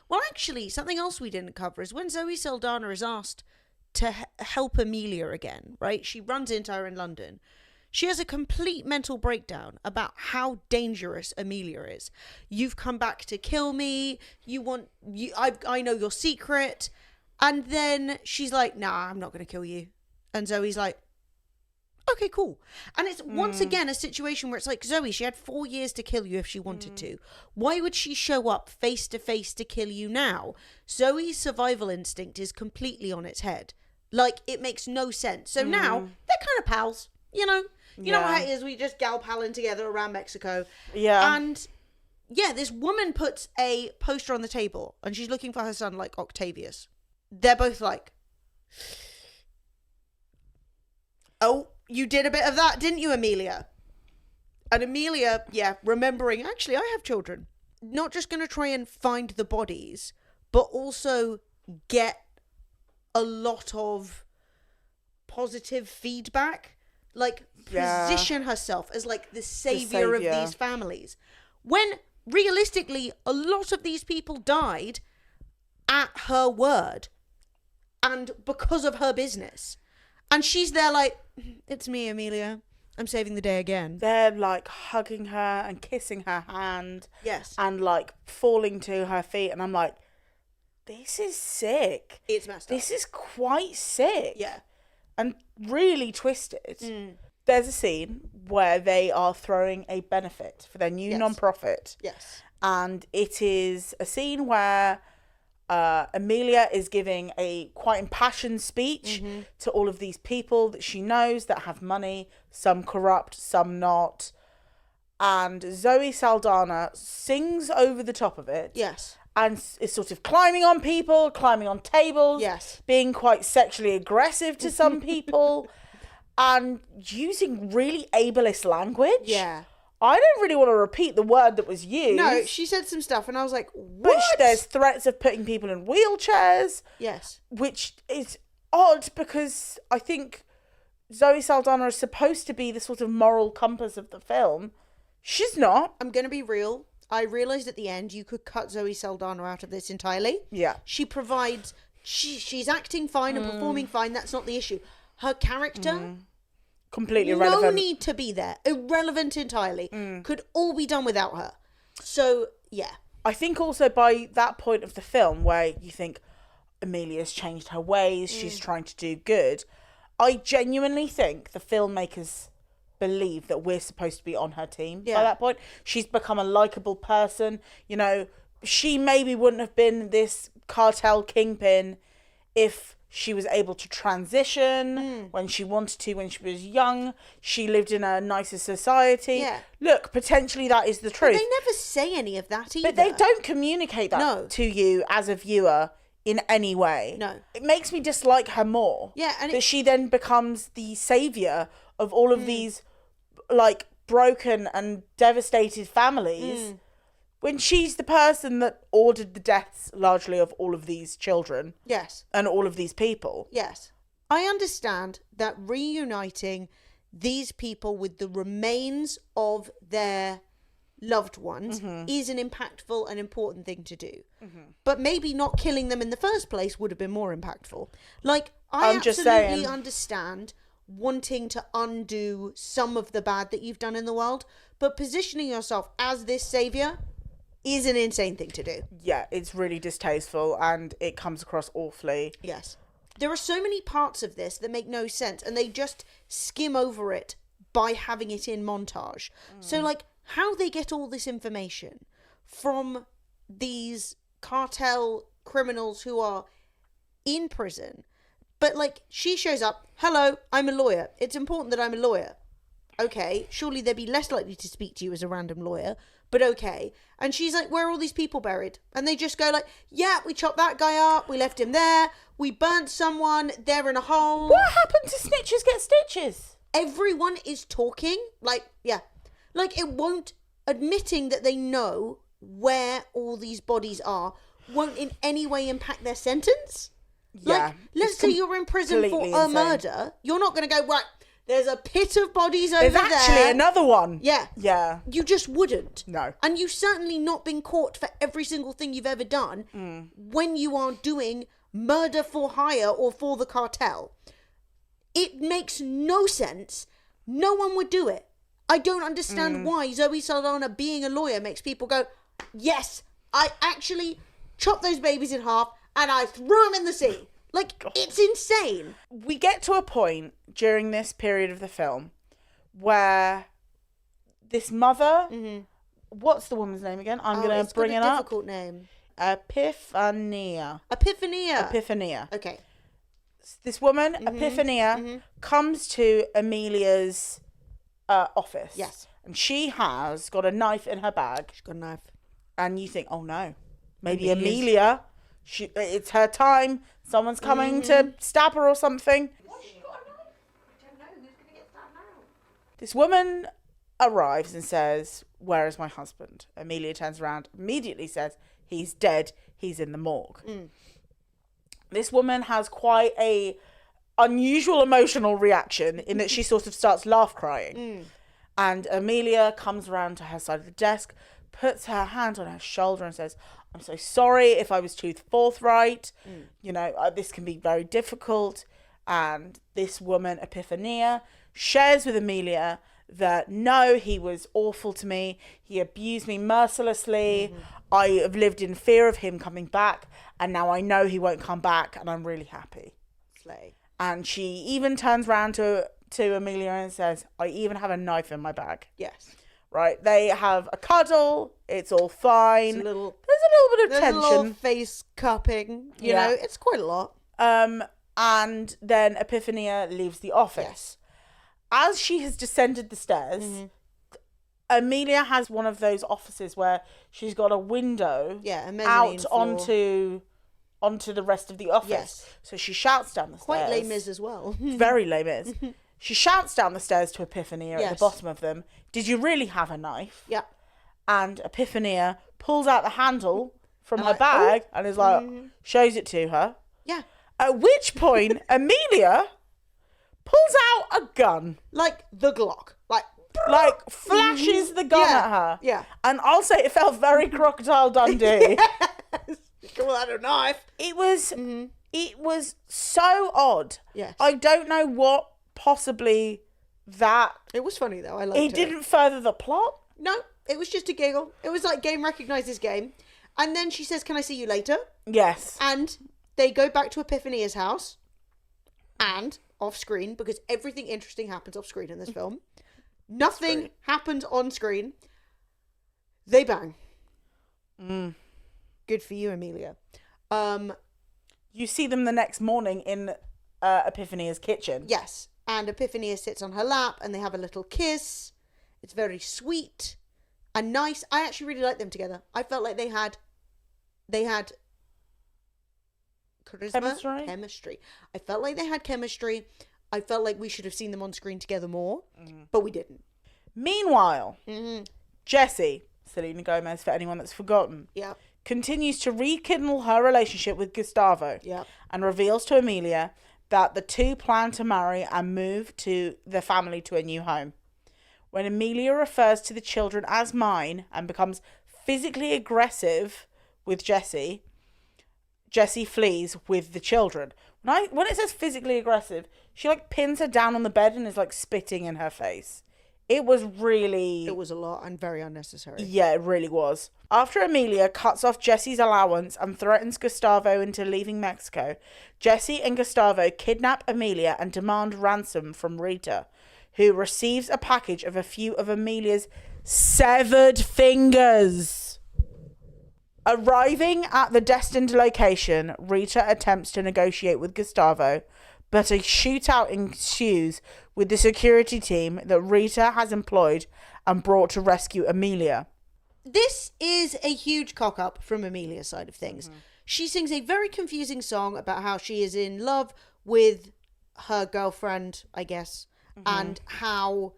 Well, actually, something else we didn't cover is when Zoe Saldana is asked to help Emilia again, right? She runs into her in London. She has a complete mental breakdown about how dangerous Emilia is. You've come back to kill me. I know your secret. And then she's like, nah, I'm not going to kill you. And Zoe's like, okay, cool. And it's once again a situation where it's like, Zoe, she had 4 years to kill you if she wanted to. Why would she show up face to face to kill you now? Zoe's survival instinct is completely on its head. Like, it makes no sense. So now they're kind of pals, you know? You know how it is, we just gal palling together around Mexico. Yeah. And yeah, this woman puts a poster on the table and she's looking for her son, like Octavius. They're both like, oh, you did a bit of that, didn't you, Emilia? And Emilia, remembering, actually, I have children. Not just going to try and find the bodies, but also get a lot of positive feedback. Like, position herself as, like, the savior of these families. When, realistically, a lot of these people died at her word. And because of her business. And she's there like, it's me, Emilia. I'm saving the day again. They're, like, hugging her and kissing her hand. Yes. And, like, falling to her feet. And I'm like, this is sick. It's messed up. This is quite sick. Yeah. And really twisted. There's a scene where they are throwing a benefit for their new non-profit. Yes. And it is a scene where Emilia is giving a quite impassioned speech to all of these people that she knows that have money, some corrupt, some not. And Zoe Saldana sings over the top of it. Yes. And is sort of climbing on people, climbing on tables. Yes. Being quite sexually aggressive to some people. And using really ableist language. Yeah. I don't really want to repeat the word that was used. No, she said some stuff and I was like, what? But there's threats of putting people in wheelchairs. Yes. Which is odd because I think Zoe Saldana is supposed to be the sort of moral compass of the film. She's not. I'm going to be real. I realised at the end you could cut Zoe Saldana out of this entirely. Yeah. She provides... She's acting fine and performing fine. That's not the issue. Her character... Completely irrelevant. No need to be there. Irrelevant entirely. Could all be done without her. So, yeah. I think also by that point of the film where you think Emilia's changed her ways, she's trying to do good, I genuinely think the filmmakers believe that we're supposed to be on her team by that point. She's become a likable person. You know, she maybe wouldn't have been this cartel kingpin if she was able to transition when she wanted to, when she was young. She lived in a nicer society. Yeah. Look, potentially that is the truth. But they never say any of that either. But they don't communicate that to you as a viewer in any way. No. It makes me dislike her more. Yeah, and that she then becomes the saviour of all of these, like, broken and devastated families. When she's the person that ordered the deaths, largely, of all of these children. Yes. And all of these people. Yes. I understand that reuniting these people with the remains of their loved ones is an impactful and important thing to do. But maybe not killing them in the first place would have been more impactful. Like, I absolutely understand wanting to undo some of the bad that you've done in the world, but positioning yourself as this savior is an insane thing to do. Yeah, it's really distasteful and it comes across awfully. Yes. There are so many parts of this that make no sense and they just skim over it by having it in montage. So, like, how they get all this information from these cartel criminals who are in prison. But, like, she shows up, hello, I'm a lawyer. It's important that I'm a lawyer. Okay, surely they'd be less likely to speak to you as a random lawyer, but okay. And she's like, where are all these people buried? And they just go like, yeah, we chopped that guy up, we left him there, we burnt someone, they're in a hole. What happened to snitches get stitches? Everyone is talking, like, yeah. Like, it won't, admitting that they know where all these bodies are, won't in any way impact their sentence. Yeah. Like, let's say you're in prison for a murder, you're not going to go, right, there's a pit of bodies over there. There's actually another one. Yeah. Yeah. You just wouldn't. No. And you've certainly not been caught for every single thing you've ever done when you are doing murder for hire or for the cartel. It makes no sense. No one would do it. I don't understand why Zoe Saldana being a lawyer makes people go, yes, I actually chopped those babies in half and I threw them in the sea. Like, God. It's insane. We get to a point during this period of the film where this mother, what's the woman's name again? I'm going to bring it up. It's got a difficult name. Epiphania. Okay. This woman, Epiphania, comes to Emilia's office. Yes. And she has got a knife in her bag. She's got a knife. And you think, oh no, maybe Emilia, it's her time. Someone's coming to stab her or something. Why has she got a knife? I don't know. Who's going to get stabbed now? This woman arrives and says, where is my husband? Emilia turns around, immediately says, he's dead. He's in the morgue. This woman has quite a unusual emotional reaction in that she sort of starts laugh crying. And Emilia comes around to her side of the desk, puts her hand on her shoulder and says, I'm so sorry if I was too forthright. You know, this can be very difficult. And this woman, Epiphania, shares with Emilia that, no, he was awful to me. He abused me mercilessly. I have lived in fear of him coming back. And now I know he won't come back. And I'm really happy. Slay. And she even turns around to Emilia and says, I even have a knife in my bag. Yes. Right, they have a cuddle. It's all fine. There's a little bit of tension. A little face cupping. You know, it's quite a lot. And then Epiphania leaves the office. Yes. As she has descended the stairs, Emilia has one of those offices where she's got a window out onto the rest of the office. Yes. So she shouts down the stairs. Quite Les Mis as well. Very Les Mis. She shouts down the stairs to Epiphania at the bottom of them. Did you really have a knife? Yeah. And Epiphania pulls out the handle from her bag and is like, shows it to her. Yeah. At which point, Emilia pulls out a gun. Like the Glock. Like flashes the gun at her. Yeah. And I'll say it felt very Crocodile Dundee. Call that a knife. It was so odd. Yes. I don't know what possibly that... It was funny though. I liked it. It didn't further the plot. No, it was just a giggle. It was like game recognizes game. And then she says, can I see you later? Yes. And they go back to Epiphania's house. And off screen, because everything interesting happens off screen in this film. Nothing happens on screen. They bang. Good for you, Emilia. You see them the next morning in Epiphania's kitchen. Yes. And Epiphania sits on her lap and they have a little kiss. It's very sweet and nice. I actually really like them together. I felt like they had charisma. Chemistry. I felt like they had chemistry. I felt like we should have seen them on screen together more, but we didn't. Meanwhile, Jessie, Selena Gomez, for anyone that's forgotten, continues to rekindle her relationship with Gustavo and reveals to Emilia that the two plan to marry and move to the family to a new home. When Emilia refers to the children as mine and becomes physically aggressive with Jessie, Jessie flees with the children. When it says physically aggressive, she like pins her down on the bed and is like spitting in her face. It was a lot and very unnecessary. Yeah, it really was. After Emilia cuts off Jessie's allowance and threatens Gustavo into leaving Mexico, Jessie and Gustavo kidnap Emilia and demand ransom from Rita, who receives a package of a few of Emilia's severed fingers. Arriving at the destined location, Rita attempts to negotiate with Gustavo, but a shootout ensues with the security team that Rita has employed and brought to rescue Emilia. This is a huge cock-up from Emilia's side of things. Mm-hmm. She sings a very confusing song about how she is in love with her girlfriend, I guess, and how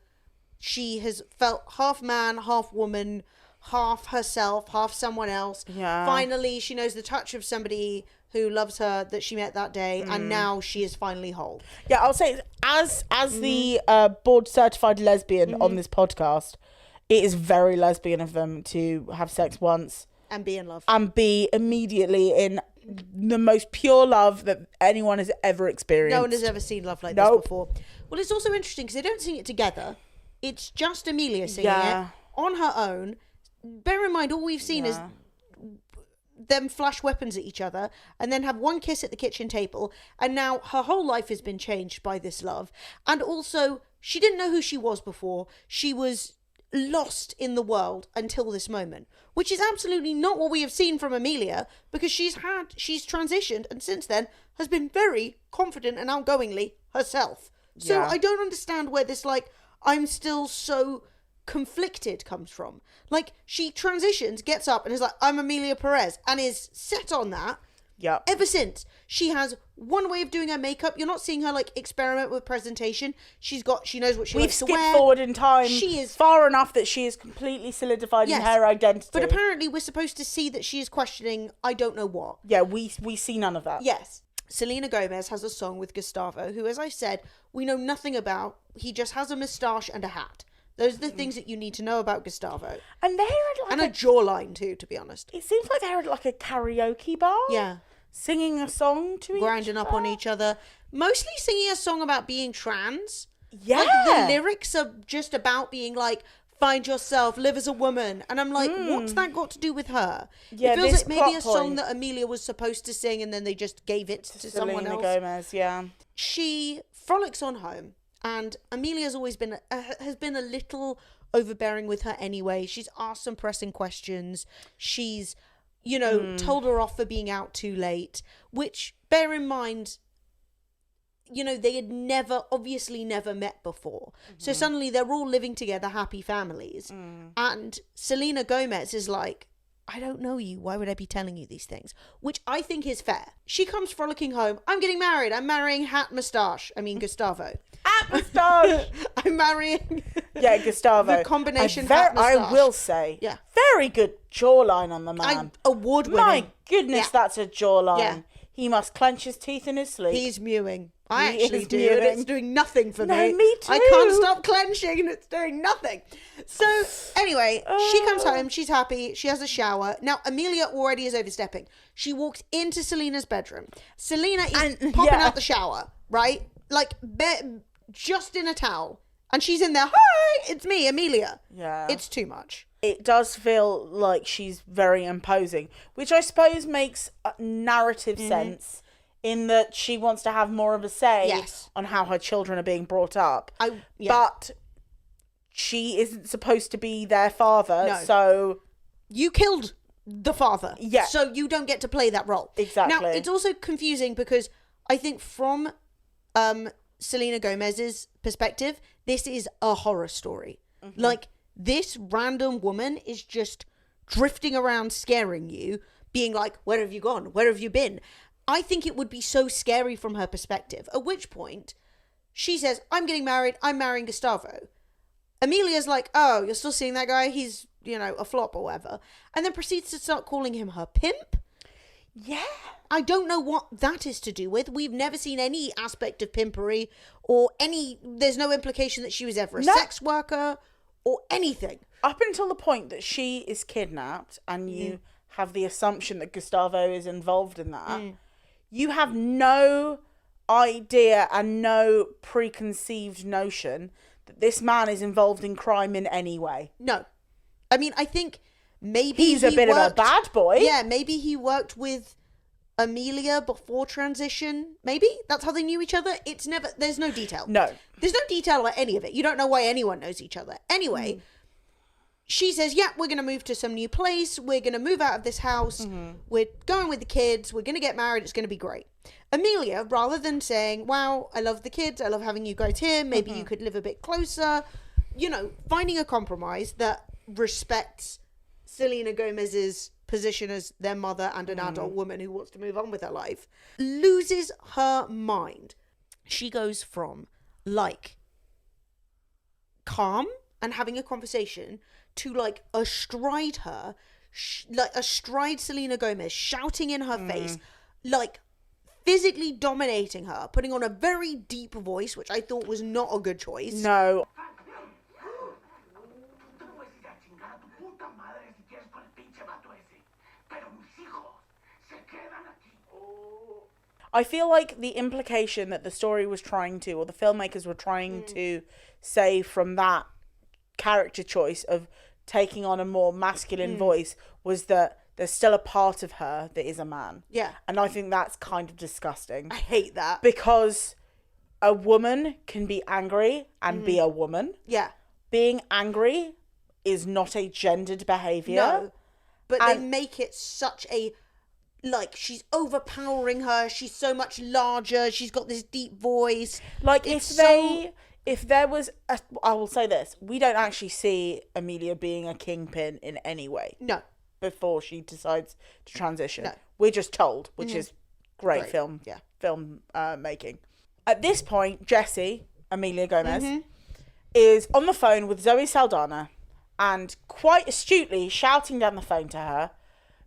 she has felt half man, half woman, half herself, half someone else. Yeah. Finally, she knows the touch of somebody who loves her that she met that day, and now she is finally whole. Yeah, I'll say, as the board certified lesbian on this podcast, it is very lesbian of them to have sex once and be in love and be immediately in the most pure love that anyone has ever experienced. No one has ever seen love like this before. Well, it's also interesting because they don't sing it together. It's just Emilia singing it on her own. Bear in mind, all we've seen is them flash weapons at each other and then have one kiss at the kitchen table, and now her whole life has been changed by this love. And also, she didn't know who she was before. She was lost in the world until this moment, which is absolutely not what we have seen from Emilia, because she's transitioned and since then has been very confident and outgoingly herself. So I don't understand where this I'm still so conflicted comes from. She transitions, gets up and is like, I'm Emilia Perez, and is set on that. Yeah. Ever since. She has one way of doing her makeup. You're not seeing her experiment with presentation. She knows what she likes to wear. We've skipped forward in time. She is far enough that she is completely solidified in her identity. But apparently we're supposed to see that she is questioning I don't know what. Yeah, we see none of that. Yes. Selena Gomez has a song with Gustavo, who, as I said, we know nothing about. He just has a moustache and a hat. Those are the things that you need to know about Gustavo. And they're at a jawline too, to be honest. It seems like they're at a karaoke bar. Yeah. Singing a song to each other. Grinding up on each other. Mostly singing a song about being trans. Yeah. The lyrics are just about being find yourself, live as a woman. And I'm what's that got to do with her? Yeah, it feels like maybe a song that Emilia was supposed to sing and then they just gave it to someone else. Selena Gomez, yeah. She frolics on home, and Emilia's always been has been a little overbearing with her anyway. She's asked some pressing questions. She's told her off for being out too late, which, bear in mind, they had obviously never met before. So suddenly they're all living together, happy families. And Selena Gomez is like, I don't know you. Why would I be telling you these things? Which I think is fair. She comes frolicking home. I'm getting married. I'm marrying Gustavo. Hat moustache. I'm marrying. Yeah, Gustavo. The combination hat moustache. I will say. Yeah. Very good jawline on the man. Award winning. My goodness, that's a jawline. Yeah. He must clench his teeth in his sleep. He's mewing. I He actually is do, mewing. and it's doing nothing for me. Me too. I can't stop clenching, and it's doing nothing. So, anyway, she comes home, she's happy, she has a shower. Now, Emilia already is overstepping. She walks into Selena's bedroom. Selena is popping out the shower, right? Just in a towel. And she's in there, hi, it's me, Emilia. Yeah. It's too much. It does feel like she's very imposing, which I suppose makes narrative sense in that she wants to have more of a say on how her children are being brought up. But she isn't supposed to be their father, so... You killed the father. Yeah. So you don't get to play that role. Exactly. Now, it's also confusing because I think from Selena Gomez's perspective, this is a horror story. This random woman is just drifting around scaring you, being like, where have you gone? Where have you been? I think it would be so scary from her perspective, at which point she says, I'm getting married, I'm marrying Gustavo. Emilia's like, oh, you're still seeing that guy? He's, a flop or whatever. And then proceeds to start calling him her pimp. Yeah. I don't know what that is to do with. We've never seen any aspect of pimpery or there's no implication that she was ever a sex worker or anything. Up until the point that she is kidnapped and you have the assumption that Gustavo is involved in that, you have no idea and no preconceived notion that this man is involved in crime in any way. No. I mean, I think maybe he's a bit of a bad boy. Yeah, maybe he worked with Emilia before transition. Maybe that's how they knew each other. There's no detail. No. There's no detail about any of it. You don't know why anyone knows each other. Anyway, she says, yeah, we're going to move to some new place. We're going to move out of this house. We're going with the kids. We're going to get married. It's going to be great. Emilia, rather than saying, wow, I love the kids. I love having you guys here. Maybe you could live a bit closer. Finding a compromise that respects Selena Gomez's position as their mother and an adult woman who wants to move on with her life, loses her mind. She goes from, calm and having a conversation to, astride her, astride Selena Gomez, shouting in her face, physically dominating her, putting on a very deep voice, which I thought was not a good choice. No. I feel like the implication that the story was trying to, or the filmmakers were trying to say from that character choice of taking on a more masculine voice was that there's still a part of her that is a man. Yeah. And I think that's kind of disgusting. I hate that. Because a woman can be angry and be a woman. Yeah. Being angry is not a gendered behaviour. No. But they make it such a... she's overpowering her. She's so much larger. She's got this deep voice. If there was I will say this, we don't actually see Emilia being a kingpin in any way. No. Before she decides to transition. No. We're just told, which is great film making. At this point, Jessie, Emilia Gomez, is on the phone with Zoe Saldana and quite astutely shouting down the phone to her,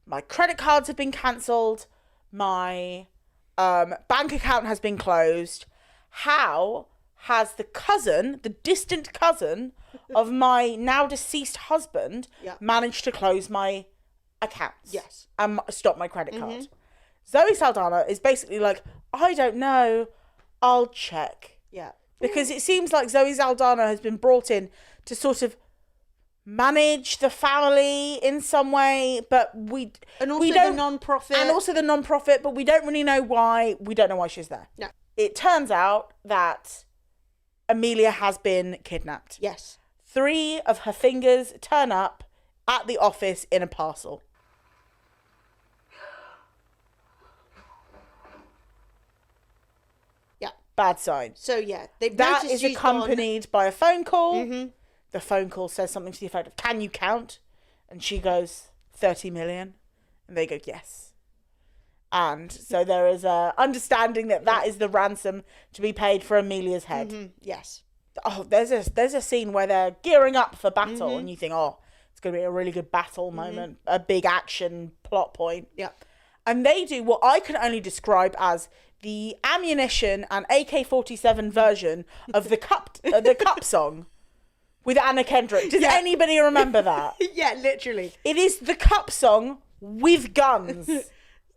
my credit cards have been cancelled, my bank account has been closed. How has the distant cousin of my now deceased husband managed to close my accounts? Yes. And stop my credit card? Zoe Saldana is basically like, I don't know, I'll check. Yeah. Because it seems like Zoe Saldana has been brought in to sort of manage the family in some way, but the non-profit, but we don't really know why. We don't know why she's there. No. It turns out that Emilia has been kidnapped. Yes. 3 of her fingers turn up at the office in a parcel. Yeah. Bad sign. So yeah, that is accompanied by a phone call. The phone call says something to the effect of, can you count? And she goes, 30 million. And they go, yes. And so there is a understanding that is the ransom to be paid for Emilia's head. Yes. Oh, there's a scene where they're gearing up for battle and you think, oh, it's going to be a really good battle moment, a big action plot point. Yeah. And they do what I can only describe as the ammunition and AK-47 version of the cup song. With Anna Kendrick. Does anybody remember that? Yeah, literally. It is the cup song with guns.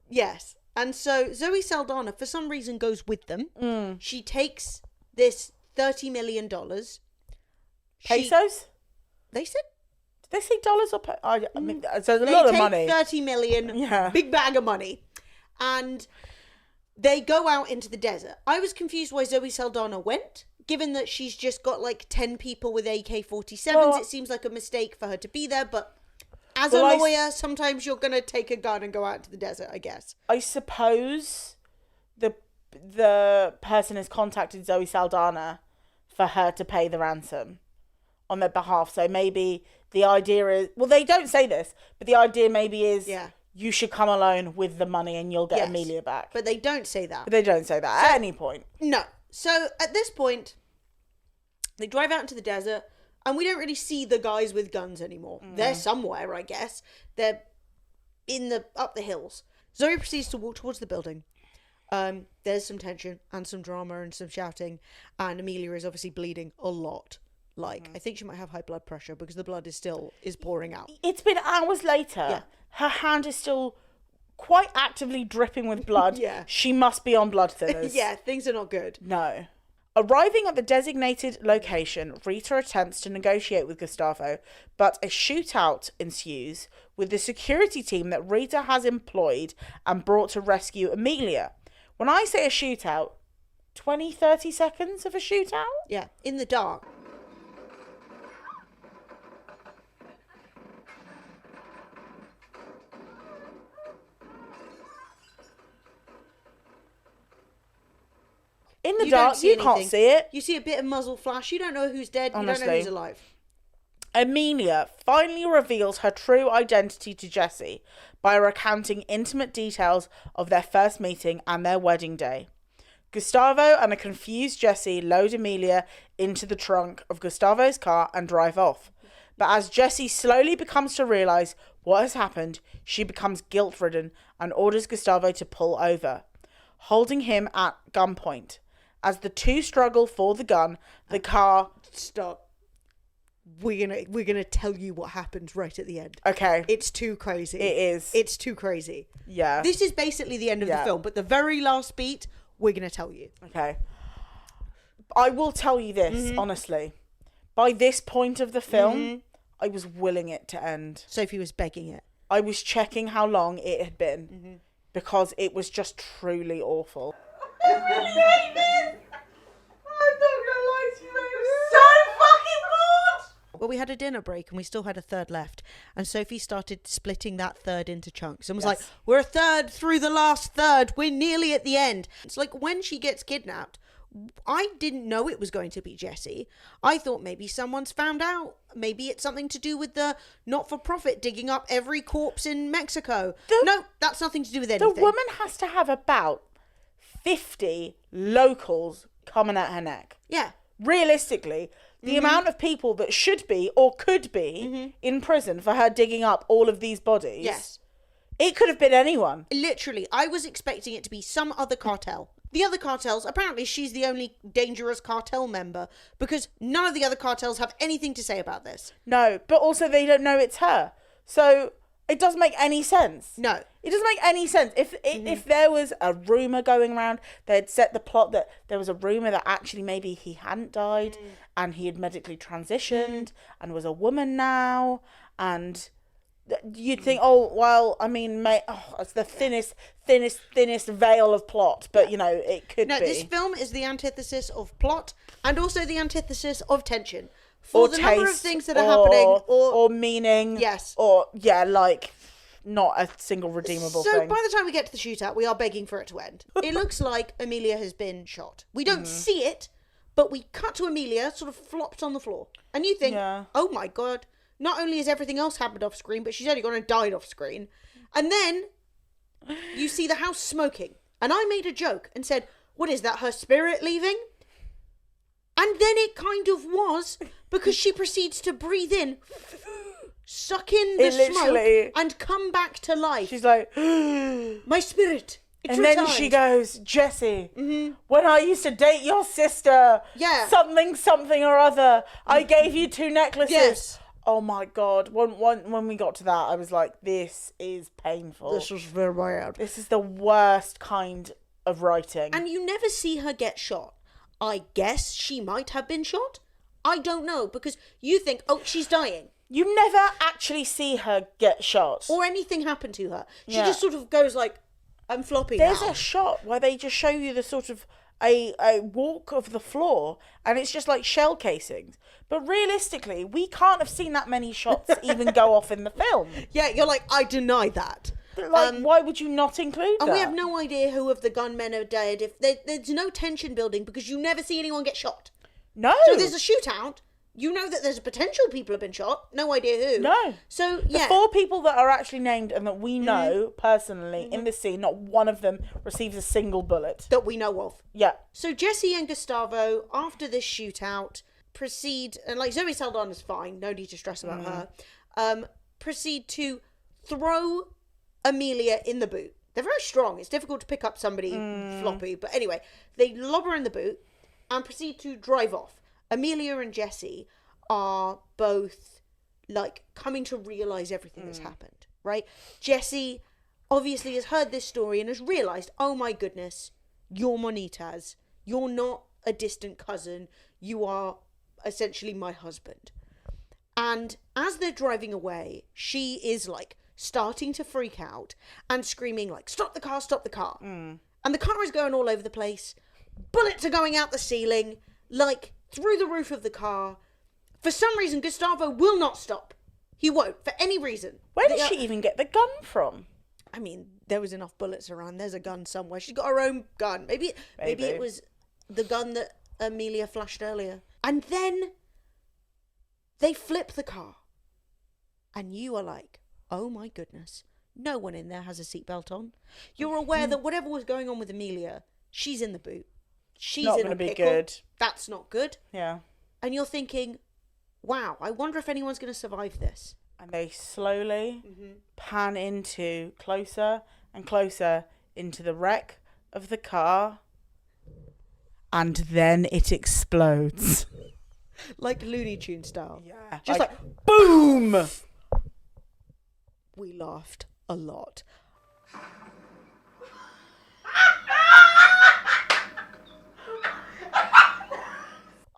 Yes. And so Zoe Saldana, for some reason, goes with them. She takes this $30 million. Pesos? They said? Did they say dollars or pesos? I mean, it's a lot of money. They take $30 million, big bag of money. And they go out into the desert. I was confused why Zoe Saldana went. Given that she's just got 10 people with AK-47s, it seems like a mistake for her to be there. But as a lawyer, sometimes you're going to take a gun and go out into the desert, I guess. I suppose the person has contacted Zoe Saldana for her to pay the ransom on their behalf. So maybe the idea is... Well, they don't say this, but the idea maybe is... Yeah. You should come alone with the money and you'll get Emilia back. But they don't say that. But they don't say that at any point. No. So, at this point, they drive out into the desert, and we don't really see the guys with guns anymore. They're somewhere, I guess. They're up the hills. Zoe proceeds to walk towards the building. There's some tension and some drama and some shouting, and Emilia is obviously bleeding a lot. Like, I think she might have high blood pressure because the blood is pouring out. It's been hours later. Yeah. Her hand is still quite actively dripping with blood. Yeah. She must be on blood thinners. Yeah, things are not good. No. Arriving at the designated location, Rita attempts to negotiate with Gustavo, but a shootout ensues with the security team that Rita has employed and brought to rescue Emilia. When I say a shootout, 20, 30 seconds of a shootout? Yeah, in the dark. In the dark, you can't see it. You see a bit of muzzle flash. You don't know who's dead. Honestly. You don't know who's alive. Emilia finally reveals her true identity to Jesse by recounting intimate details of their first meeting and their wedding day. Gustavo and a confused Jesse load Emilia into the trunk of Gustavo's car and drive off. But as Jesse slowly becomes to realise what has happened, she becomes guilt-ridden and orders Gustavo to pull over, holding him at gunpoint. As the two struggle for the gun, the car... Stop. We're gonna tell you what happens right at the end. Okay. It's too crazy. It is. It's too crazy. Yeah. This is basically the end of the film, but the very last beat, we're gonna tell you. Okay. I will tell you this, honestly. By this point of the film, I was willing it to end. Sophie was begging it. I was checking how long it had been because it was just truly awful. I really hate this. I'm not gonna lie to you, mate. It was so fucking bored. Well, we had a dinner break and we still had a third left, and Sophie started splitting that third into chunks and was like, "We're a third through the last third. We're nearly at the end." It's like when she gets kidnapped. I didn't know it was going to be Jesse. I thought maybe someone's found out. Maybe it's something to do with the not-for-profit digging up every corpse in Mexico. No, that's nothing to do with anything. The woman has to have about 50 locals coming at her neck. Yeah. Realistically, the amount of people that should be or could be in prison for her digging up all of these bodies. Yes. It could have been anyone. Literally, I was expecting it to be some other cartel. The other cartels, apparently she's the only dangerous cartel member because none of the other cartels have anything to say about this. No, but also they don't know it's her. So it doesn't make any sense. No. It doesn't make any sense. If there was a rumour going around, they'd set the plot that there was a rumour that actually maybe he hadn't died and he had medically transitioned and was a woman now, and you'd think, oh, well, I mean, mate, it's the thinnest veil of plot, but, you know, it could be. No, this film is the antithesis of plot and also the antithesis of tension. For the number of things that are happening. Or meaning. Yes. Or, yeah, like, not a single redeemable thing. So by the time we get to the shootout, we are begging for it to end. It looks like Emilia has been shot. We don't see it, but we cut to Emilia sort of flopped on the floor. And you think, oh my God, not only has everything else happened off screen, but she's only gone and died off screen. And then you see the house smoking. And I made a joke and said, what is that, her spirit leaving? And then it kind of was, because she proceeds to breathe in, suck in the smoke, and come back to life. She's like, my spirit. It's returned. Then she goes, Jesse, when I used to date your sister, something or other, I gave you 2 necklaces. Yes. Oh my God. When we got to that, I was like, this is painful. This was very bad. This is the worst kind of writing. And you never see her get shot. I guess she might have been shot. I don't know, because you think, oh, she's dying. You never actually see her get shot. Or anything happen to her. She just sort of goes like, I'm flopping There's now. a shot where they just show you the sort of a walk of the floor, and it's just like shell casings. But realistically, we can't have seen that many shots even go off in the film. Yeah, you're like, I deny that. But like, why would you not include that? And we have no idea who of the gunmen are dead. If there's no tension building because you never see anyone get shot. No. So there's a shootout. You know that there's a potential people have been shot. No idea who. No. So, The 4 people that are actually named and that we know personally in this scene, not one of them receives a single bullet. That we know of. Yeah. So Jesse and Gustavo, after this shootout, proceed, and like Zoe Saldana's fine, no need to stress about her, proceed to throw Emilia in the boot. They're very strong. It's difficult to pick up somebody floppy. But anyway, they lob her in the boot and proceed to drive off. Amelia and Jesse are both, like, coming to realise everything that's happened, right? Jesse obviously has heard this story and has realised, oh my goodness, you're Monitaz. You're not a distant cousin. You are essentially my husband. And as they're driving away, she is, like, starting to freak out and screaming, like, stop the car, stop the car. And the car is going all over the place. Bullets are going out the ceiling, like, through the roof of the car. For some reason, Gustavo will not stop. He won't, for any reason. Where did she even get the gun from? I mean, there was enough bullets around. There's a gun somewhere. She's got her own gun. Maybe it was the gun that Emilia flashed earlier. And then they flip the car. And you are like, oh my goodness, no one in there has a seatbelt on. You're aware that whatever was going on with Emilia, she's in the boot. She's not in gonna a be pickle. good. That's not good. Yeah. And you're thinking, wow, I wonder if anyone's going to survive this. And they slowly pan into closer and closer into the wreck of the car. And then it explodes. Like Looney Tune style. Yeah. Just like boom! We laughed a lot.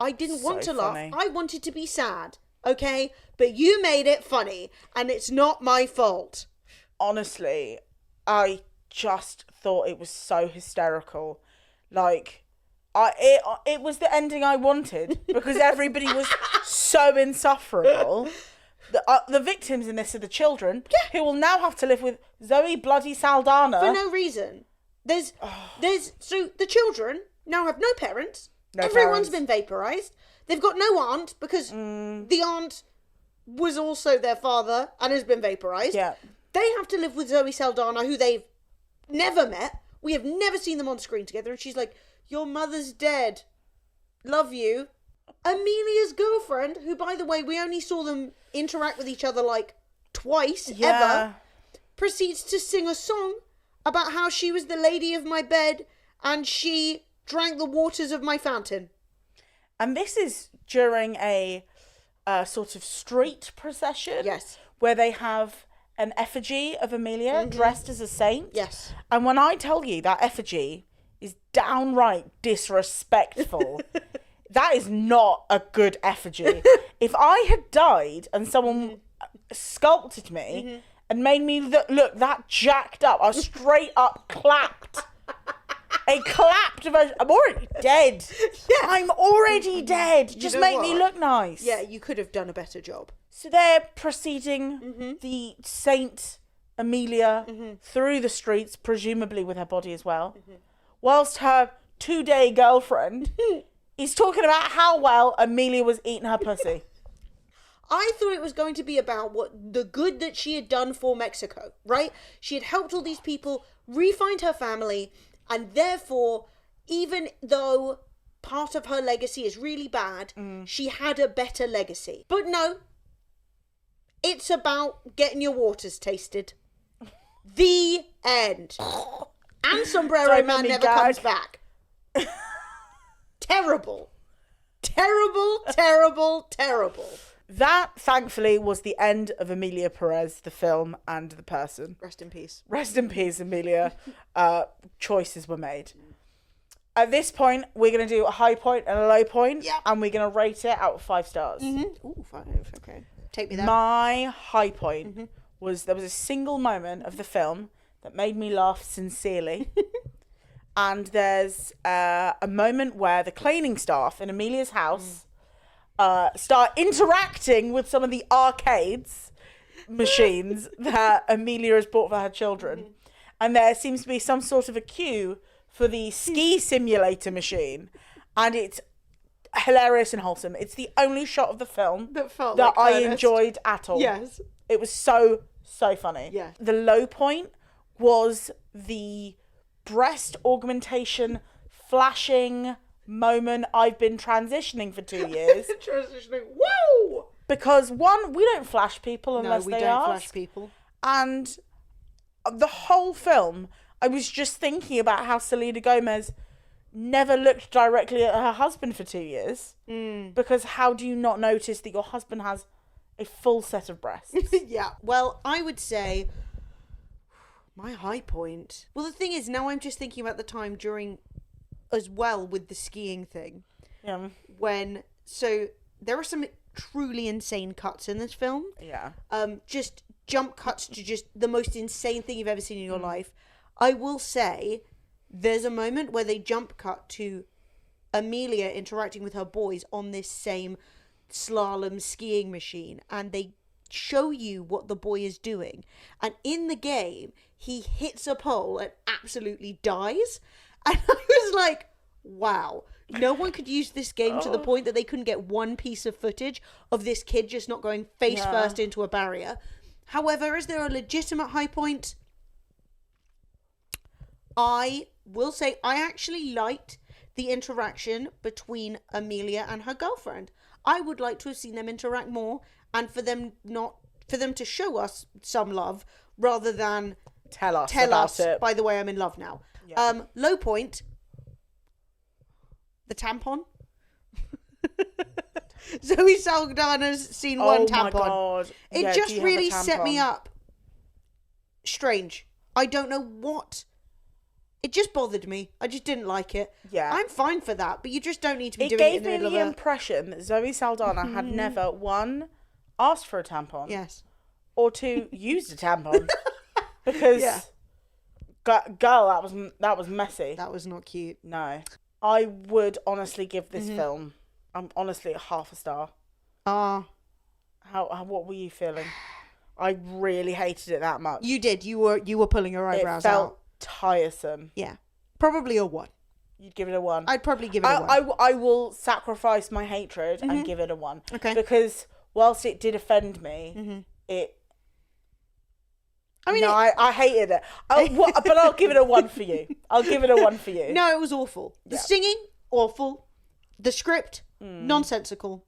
I didn't want to laugh. Funny. I wanted to be sad, okay? But you made it funny, and it's not my fault. Honestly, I just thought it was so hysterical. Like, it was the ending I wanted because everybody was so insufferable. The victims in this are the children who will now have to live with Zoe bloody Saldana For no reason. So the children now have no parents. No Everyone's parents. been vaporized. They've got no aunt because the aunt was also their father and has been vaporized. Yeah. They have to live with Zoe Saldana, who they've never met. We have never seen them on screen together. And she's like, your mother's dead. Love you. Amelia's girlfriend, who, by the way, we only saw them interact with each other like twice ever, proceeds to sing a song about how she was the lady of my bed and she drank the waters of my fountain. And this is during a sort of street procession. Yes. Where they have an effigy of Emilia dressed as a saint. Yes. And when I tell you that effigy is downright disrespectful, that is not a good effigy. If I had died and someone sculpted me and made me look that jacked up, I was straight up clapped. A clapped version. I'm already dead. Yeah. I'm already dead. Just know make me what? look nice. Yeah, you could have done a better job. So they're proceeding the Saint Emilia through the streets, presumably with her body as well, whilst her 2-day girlfriend is talking about how well Emilia was eating her pussy. I thought it was going to be about what the good that she had done for Mexico, right? She had helped all these people re-find her family, and therefore, even though part of her legacy is really bad, she had a better legacy. But no, it's about getting your waters tasted. The end. And Sombrero Man never comes back. Terrible. Terrible, terrible, terrible. That, thankfully, was the end of Emilia Perez, the film and the person. Rest in peace. Rest in peace, Emilia. Choices were made. At this point, we're going to do a high point and a low point, and we're going to rate it out of 5 stars. Ooh, 5. Okay. Take me there. My high point was there was a single moment of the film that made me laugh sincerely. And there's a moment where the cleaning staff in Emilia's house start interacting with some of the arcades machines that Emilia has bought for her children. And there seems to be some sort of a queue for the ski simulator machine. And it's hilarious and wholesome. It's the only shot of the film that I enjoyed at all. Yes. It was so funny. Yeah. The low point was the breast augmentation flashing moment. I've been transitioning for 2 years. Transitioning. Whoa! Because one, we don't flash people unless we they don't ask. flash people. And the whole film, I was just thinking about how Selena Gomez never looked directly at her husband for 2 years. Because how do you not notice that your husband has a full set of breasts? Yeah. Well, I would say my high point. Well, the thing is, now I'm just thinking about the time during, as well, with the skiing thing. Yeah. So there are some truly insane cuts in this film. Yeah. Just jump cuts to just the most insane thing you've ever seen in your life. I will say there's a moment where they jump cut to Emilia interacting with her boys on this same slalom skiing machine, and they show you what the boy is doing. And in the game, he hits a pole and absolutely dies. And I was like, wow. No one could use this game to the point that they couldn't get one piece of footage of this kid just not going face first into a barrier. However, is there a legitimate high point? I will say I actually liked the interaction between Emilia and her girlfriend. I would like to have seen them interact more, and for them to show us some love rather than tell us it. By the way, I'm in love now. Yeah. Low point, the tampon. Zoe Saldana's seen one tampon. My God. It just really set me up. Strange. I don't know what. It just bothered me. I just didn't like it. Yeah. I'm fine for that, but you just don't need to be doing it in the middle of It gave me the impression that Zoe Saldana had never, one, asked for a tampon. Yes. Or two, used a tampon. Because, girl, that was messy. That was not cute. No. I would honestly give this film, honestly, half a star. What were you feeling? I really hated it that much. You did. You were pulling your eyebrows out. It felt tiresome. Yeah. Probably a 1. You'd give it a 1. I'd probably give it a 1. I will sacrifice my hatred and give it a 1. Okay. Because whilst it did offend me, I hated it. But I'll give it a 1 for you. I'll give it a 1 for you. No, it was awful. The singing, awful. The script, nonsensical.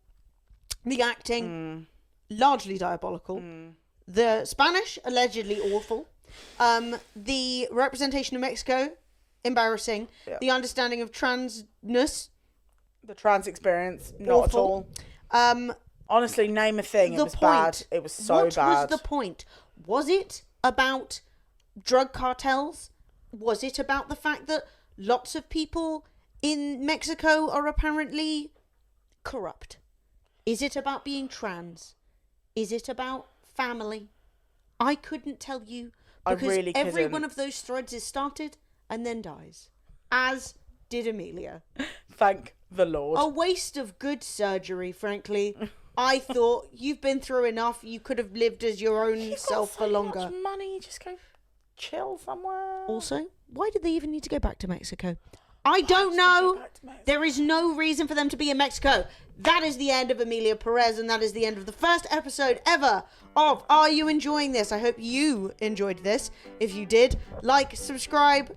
The acting, largely diabolical. The Spanish, allegedly awful. The representation of Mexico, embarrassing. Yeah. The understanding of transness. The trans experience, not awful. At all. Honestly, name a thing. It was bad. It was so bad. What was the point? Was it about drug cartels? Was it about the fact that lots of people in Mexico are apparently corrupt? Is it about being trans? Is it about family? I couldn't tell you, because every one of those threads is started and then dies, as did Emilia. Thank the Lord. A waste of good surgery, frankly. I thought, you've been through enough. You could have lived as your own self for longer. Much money, just go chill somewhere. Also, why did they even need to go back to Mexico? I don't know. There is no reason for them to be in Mexico. That is the end of Emilia Perez, and that is the end of the first episode ever of Are You Enjoying This? I hope you enjoyed this. If you did, like, subscribe,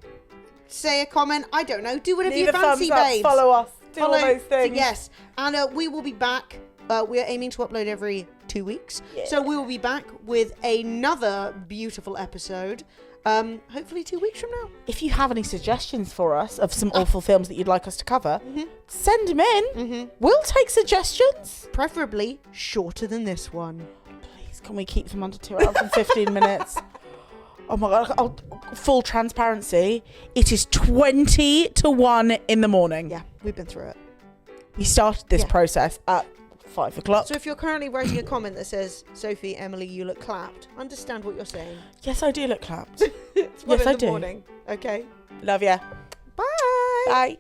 say a comment. I don't know. Do whatever you fancy, babes. Follow us. Do all those things. Yes. And we will be back. We are aiming to upload every 2 weeks. Yeah. So we will be back with another beautiful episode. Hopefully 2 weeks from now. If you have any suggestions for us of some awful films that you'd like us to cover, send them in. We'll take suggestions. Preferably shorter than this one. Please, can we keep them under 2 hours and 15 minutes? Oh my God. Full transparency. It is 20 to 1 in the morning. Yeah, we've been through it. We started this process at 5 o'clock. So if you're currently writing a comment that says, Sophie, Emily, you look clapped, understand what you're saying. Yes, I do look clapped. It's 1 in the morning. Okay. Love ya. Bye. Bye.